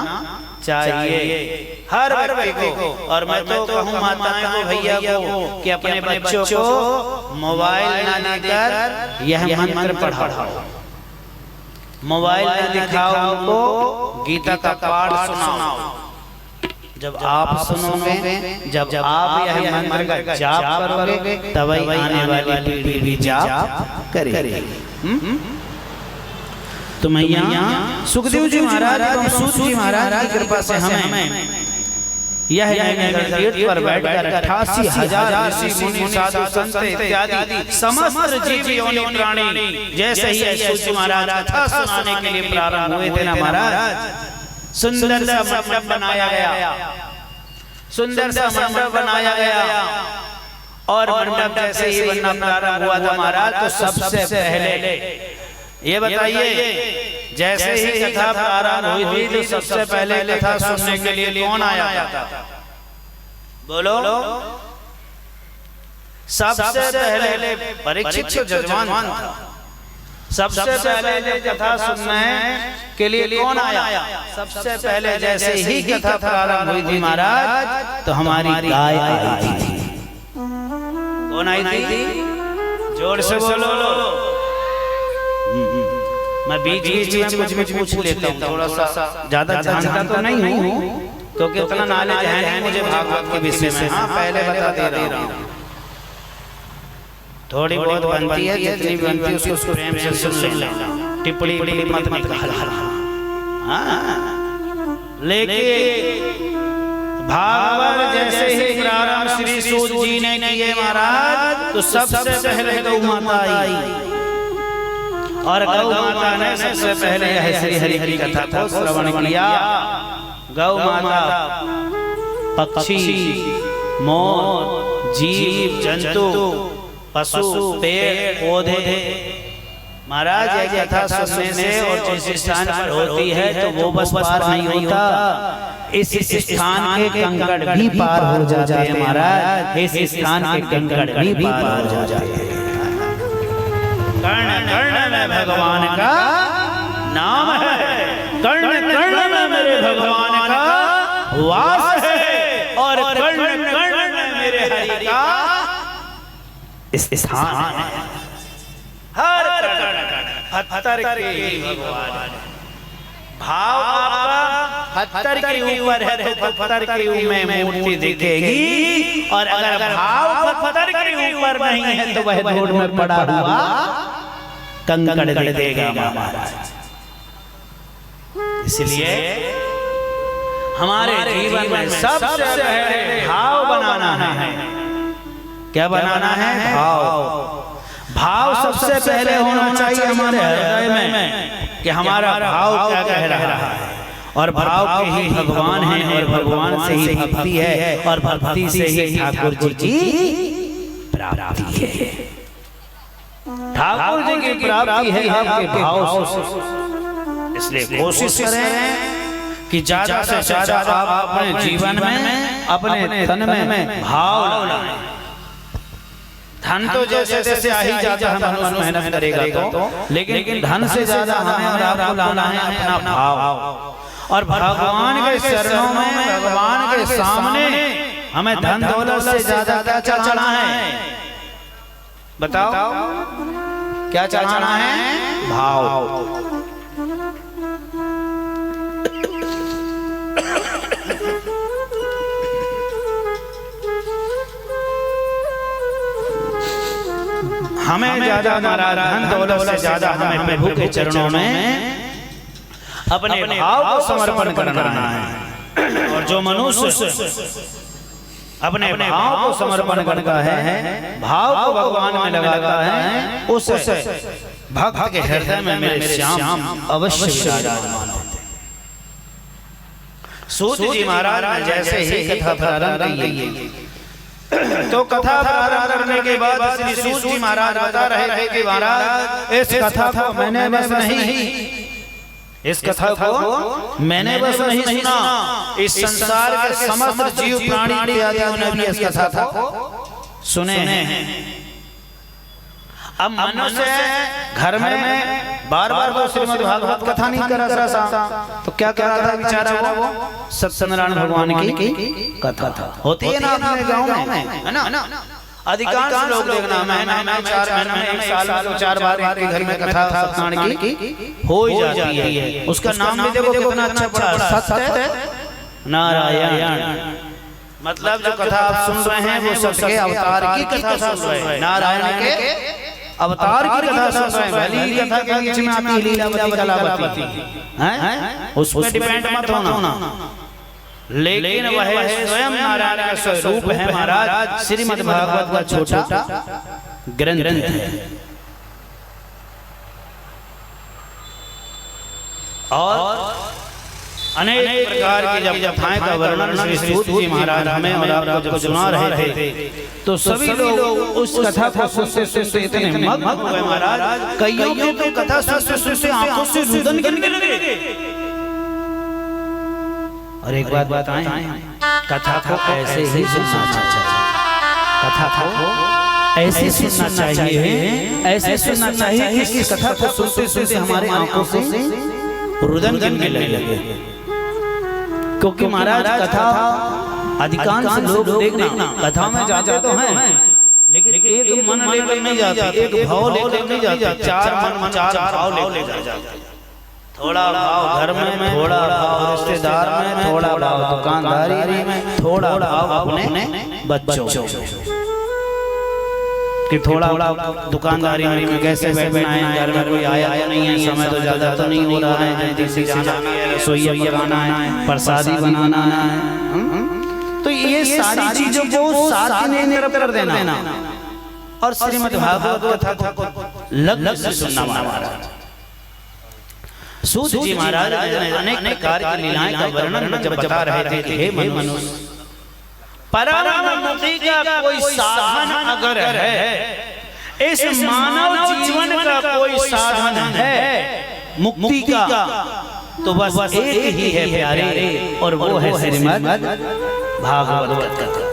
[SPEAKER 1] चाहिए हर व्यक्ति को। और मैं तो कहूँ माताएं को, भैया को, कि अपने बच्चों को मोबाइल ना देकर यह मंत्र पढ़ाओ, मोबाइल ना दिखाओ, उनको गीता का पाठ सुनाओ। जब आप सुनोगे, जब आप यह मंत्र का जाप करोगे, तब आने वाली पीढ़ी भी जाप करेगी। तो मैं यहाँ सुखदेव जी महाराज एवं सूत जी महाराज की कृपा से हमें यह तीर्थ पर बैठकर 88,000 ऋषि मुनि साधु संत इत्यादि समस्त जीव योनि प्राणी जैसे ही सूत जी महाराज कथा सुनाने के लिए प्रारंभ हुए थे ना महाराज, सुंदर सा मंडप बनाया गया, सुंदर सा मंडप बनाया गया। और मंडप जैसे ही बनना प्रारंभ हुआ था महाराज, तो सबसे पहले ये बताइए, जैसे ही कथा प्रारंभ हुई थी तो सबसे पहले कथा सुनने के लिए कौन आया था? बोलो। सबसे पहले परीक्षित जजमान था। सबसे पहले कथा सुनने के लिए कौन आया? सबसे पहले जैसे ही कथा प्रारंभ हुई थी महाराज, तो हमारी गाय आई थी। कौन आई थी? जोर से बोलो। मैं बीच में कुछ पूछ लेता हूँ, थोड़ा सा ज्यादा जानता तो नहीं हूँ, क्योंकि उतना नॉलेज है नहीं मुझे भागवत के विषय में। हाँ, पहले बता दे रहा हूँ, थोड़ी बहुत बनती है, जितनी बनती है उसको प्रेम से सुन लेना, टिप्पणी मत निकालना। लेकिन भागवत जैसे ही प्रारंभ श्री सूत जी ने किए महाराज, तो सबसे पहले गौ माता आई। और गौ माता ने सबसे पहले यह श्री हरि की कथा को श्रवण किया। गौ माता पक्षी, मोर, जीव जंतु, पशु, पेड़ पौधे महाराज यह कथा सुनने से और जिस स्थान पर होती है तो वो बस पार नहीं होता, इस स्थान के कंकड़ भी पार हो जाते हैं महाराज, इस स्थान के कंकड़ भी पार हो जाते हैं। कर्ण कर्ण में भगवान का नाम है, कर्ण कर्ण में मेरे भगवान का वास है, और कर्ण कर्ण में मेरे हरि का इस स्थान है। हर कर्ण पत्थर के भगवान, भाव आपका पत्थर के ऊपर है तो पत्थर के में मूर्ति दिखेगी, और अगर भाव पत्थर के ऊपर नहीं है तो वह धूल में पड़ा हुआ कंकड़ दे देगा महाराज। इसलिए हमारे जीवन में सबसे पहले भाव बनाना है। क्या बनाना है? भाव सबसे पहले होना चाहिए हमारे हृदय में, कि हमारा भाव क्या कह रहा है। और भाव के ही भगवान है, और भगवान से ही भक्ति है, और भक्ति से ही ठाकुर जी की प्राप्ति है। ठाकुर जी की प्राप्ति है आपके भाव से। इसलिए कोशिश करें कि ज्यादा से ज्यादा आप अपने जीवन में, अपने तन में भाव लाएं। धन तो जैसे जैसे आ ही जाता है, मनुष्य मेहनत करेगा तो, लेकिन धन से ज्यादा हमें और आपको लाना है अपना भाव। और भगवान के चरणों में, भगवान के सामने हमें धन दौलत से ज्यादा क्या चढ़ाना है? बताओ क्या चढ़ाना है? भाव। हमें ज्यादा हमारा धन दौलत से ज्यादा हमें प्रभु के चरणों में अपने भाव को समर्पण करना है। और जो मनुष्य अपने भाव को समर्पण करता है, भाव को भगवान में लगाता है, उसे भक्त के हृदय में मेरे श्याम अवश्य विराजमान होते हैं। सूत जी महाराज ने जैसे ही कथा प्रारंभ की, तो कथा प्रारंभ करने के बाद श्री सूत जी महाराज बता रहे थे कि महाराज इस कथा को मैंने बस नहीं सुना, इस संसार के समस्त जीव प्राणी इत्यादियों ने भी इस कथा को सुने हैं। अब मनुष्य घर में बार बार वो श्रीमद् भागवत कथा नहीं करा सा, तो क्या कह रहा था बेचारा वो? सत्यनारायण भगवान की कथा था। होती है ना अपने गांव में, है ना? अधिकांश लोग देखना महीना 4 महीने में 1 साल में 4 बार एक घर में कथा सत्यनारायण की हो ही जाती है। उसका नाम भी देखो कितना अच्छा पड़ा, सत्य नारायण। मतलब जो कथा आप सुन रहे हैं वो सबके अवतार की कथा सुन रहे हैं, नारायण के अवतार की कथा सुन रहे हैं। भली कथा के बीच में आपकी लीलावती कलावती हैं, उस पर डिपेंड मत होना, लेकिन वह स्वयं नारायण का स्वरूप है महाराज। श्रीमद् भागवत का छोटा ग्रंथ है और अनेक प्रकार की जब कथाएं का वर्णन श्री सूत जी महाराज हमें और आपको जब सुना रहे थे, तो सभी लोग उस कथा को सुनते सुनते इतने मग्न हुए महाराज, कईयों के तो कथा सुनते सुनते आंखों से रुदन गिरने लगे। और एक बात बताएं, कथा को ऐसे ही सुनना चाहिए, कथा को ऐसे सुनना चाहिए, ऐसे सुनना चाहिए कि कथा को सुनते सुनते हमारे आंखों से रुदन गिरने लगे। क्योंकि महाराज कथा अधिकांश लोग देखना कथा में जाते तो हैं, लेकिन एक मन लेकर नहीं जाते, एक भाव लेकर नहीं जाते, 4 मन 4 भाव लेकर जाते। थोड़ा भाव घर में, थोड़ा भाव रिश्तेदार में, थोड़ा भाव दुकानदारी में, थोड़ा भाव अपने बच्चों कि थोड़ा दुकानदारी में कैसे बैठना है, घर में कोई आया तो नहीं है, समय तो ज्यादा तो नहीं हो रहा है, जल्दी से जाना है, रसोईया बनाना है, प्रसादी बनाना है। तो ये सारी चीजों को साथ में कर देना और श्रीमद् भागवत कथा को लग से सुनना महाराज। सूत जी महाराज अनेक प्रकार की लीलाएं का वर्णन जब बता रहे थे कि हे मनुष्य, परमानंदी का कोई साधन अगर है, इस मानव जीवन का कोई साधन है मुक्ति का, तो बस एक ही है प्यारे, और वो है श्रीमद् भागवत कथा।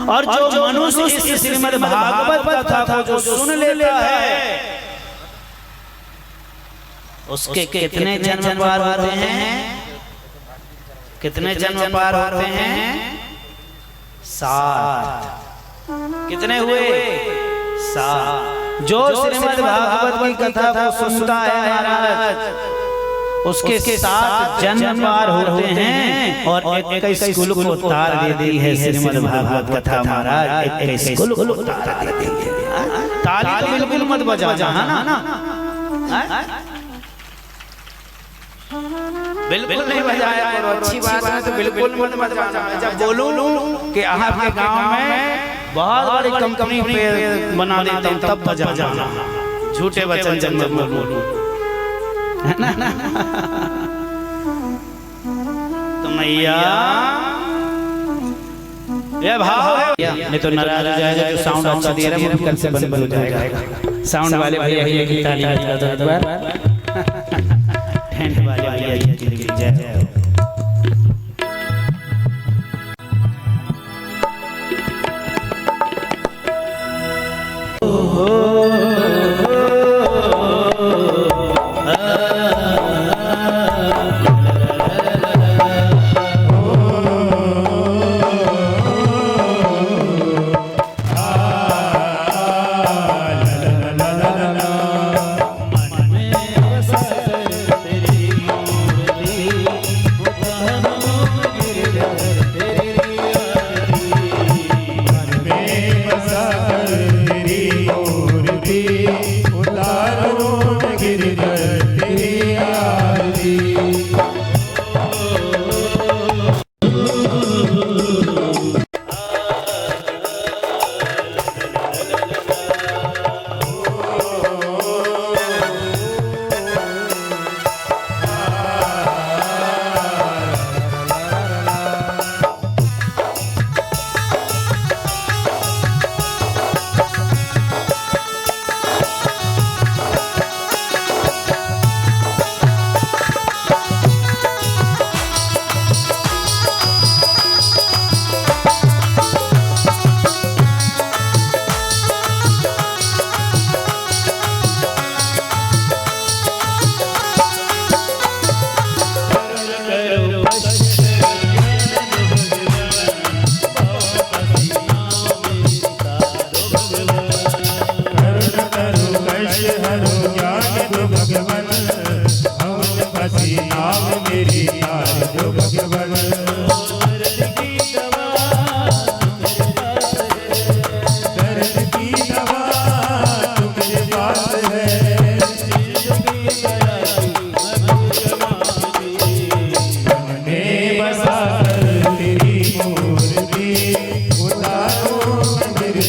[SPEAKER 1] और जो मनुष्य इस श्रीमद् भागवत कथा को जो सुन लेता है, उसके कितने जन्म पार होते हैं? कितने जन्म पार होते हैं? 7। कितने हुए? 7। जो श्रीमद् भागवत की कथा को सुनता है महाराज, उसके 7 जन्म पार होते हैं और 21 कुल को तार देती है श्रीमद् भागवत कथा महाराज। 21 कुल को तार देती है। ताली तो बिल्कुल मत बजाना ना, बिल्कुल नहीं बजाया करो, अच्छी बात है तो बिल्कुल मत बजाना। जब बोलूं कि आपके गांव में बहुत बड़ी कंपनी पे बना देता हूं तब बजाना, झूठे वचन जब बोलूं, है ना? तो मैया ये भाव है, नहीं तो नाराज हो जाएगा। जो साउंड अच्छा दे रहा है वो कल से बंद हो जाएगा। साउंड वाले भैया की ताली बजा दो एक बार, हैंड वाले भैया की जय।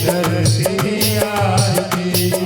[SPEAKER 2] गिरधर तेरी आरती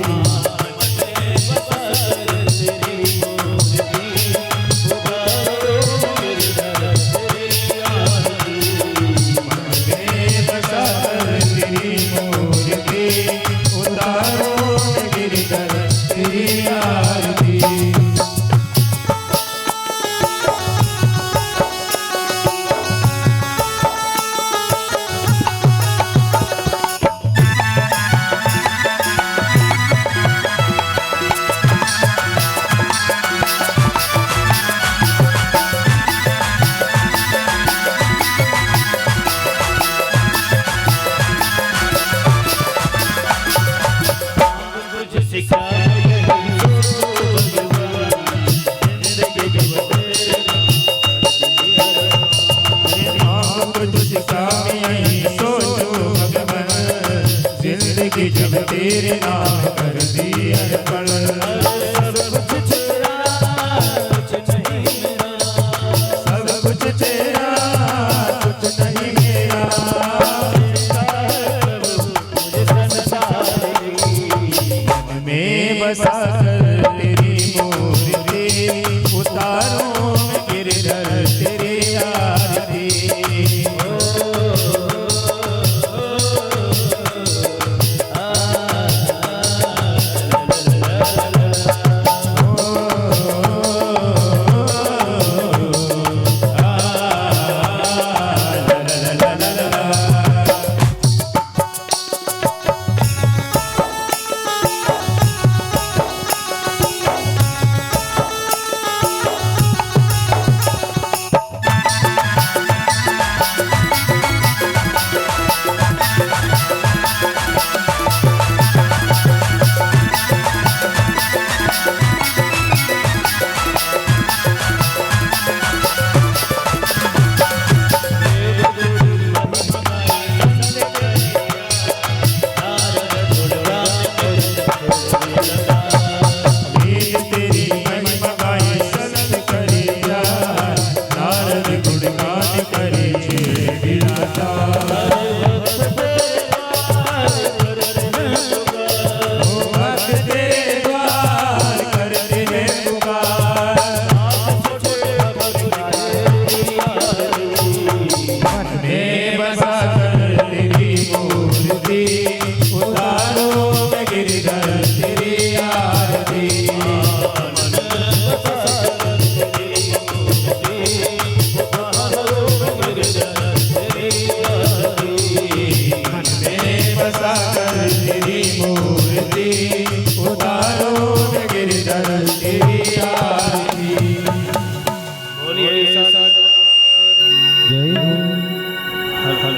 [SPEAKER 2] जब तेरे नाम कर दी अर्पण सब कुछ तेरा कुछ नहीं मेरा मन में बसा कर तेरी मूर्ति उतारो गिरधर तेरी आरती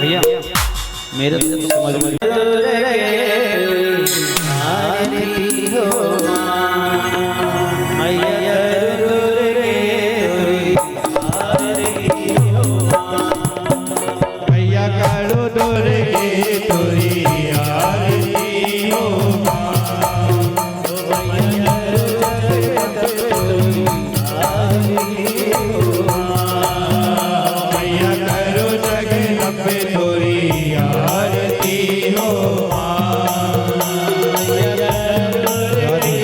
[SPEAKER 1] भैया मेरे समझ में
[SPEAKER 2] भैया कालो डोरे तोरी आरती हो भैया करो जगन्नाथ तोरी आरती हो राधे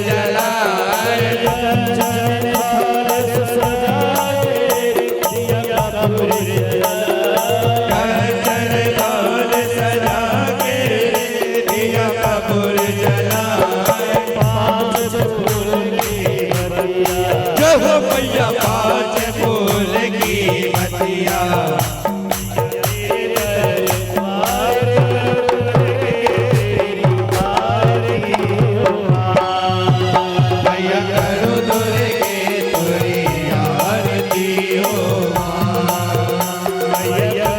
[SPEAKER 3] जलाए
[SPEAKER 2] कंचन थाल सजाए दिया कपूर जलाए
[SPEAKER 3] कंचन थाल सजा के दिया कपूर जलाए
[SPEAKER 2] पांच फूल की बतिया
[SPEAKER 3] जो हो भैया पाँच फूल की बतिया भैया करो दुर्गे तुरी आरती हो
[SPEAKER 2] भैया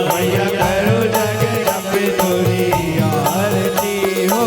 [SPEAKER 3] भैया करो जगदम्बे तुरी आरती हो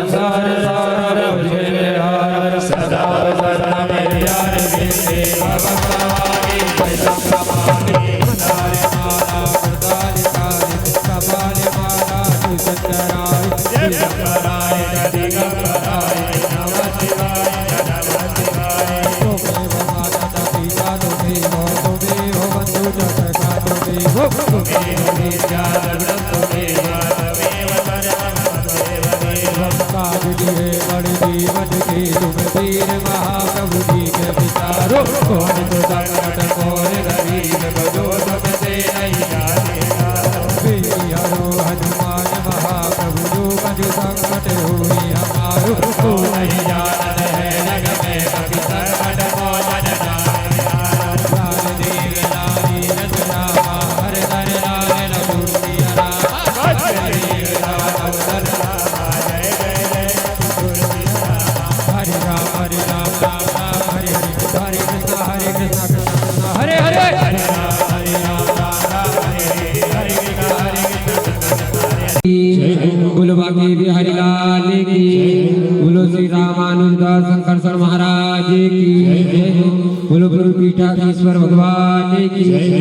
[SPEAKER 2] संसार सार मुझे हार सदा सदा मेरे यार मेरे भगवानी वैष्णव प्रभावी मंदारे माला करताली काली कपाले माला तू चंद्राय जय शंकराय जय गंगाराय नमः शिवाय नमः शिवाय तुमे माता पिता तुमे हो बंधु जगता तुमे हो विद्या लग्न तुमे बड़ी दीवन की तुम वीर महाप्रभु जी के विचारो कौन तो संकट कौन गरीब बजो सब से नहीं जाने हरो हनुमान महाप्रभु जो बज संकट हुई हमारो तो नहीं जानत है जग में कभी सर्वट मौजन लाल देव लाली रचना हर दर लाल लूटिया हरे राम हरे हरे कृष्ण हरे कृष्ण हरे हरे हरे राम हरे कृष्ण बोलो बाकी बिहारी लाल की बोलो श्री रामानुजदास शंकर महाराज की बोलो गुरु पीठाधीश्वर भगवान की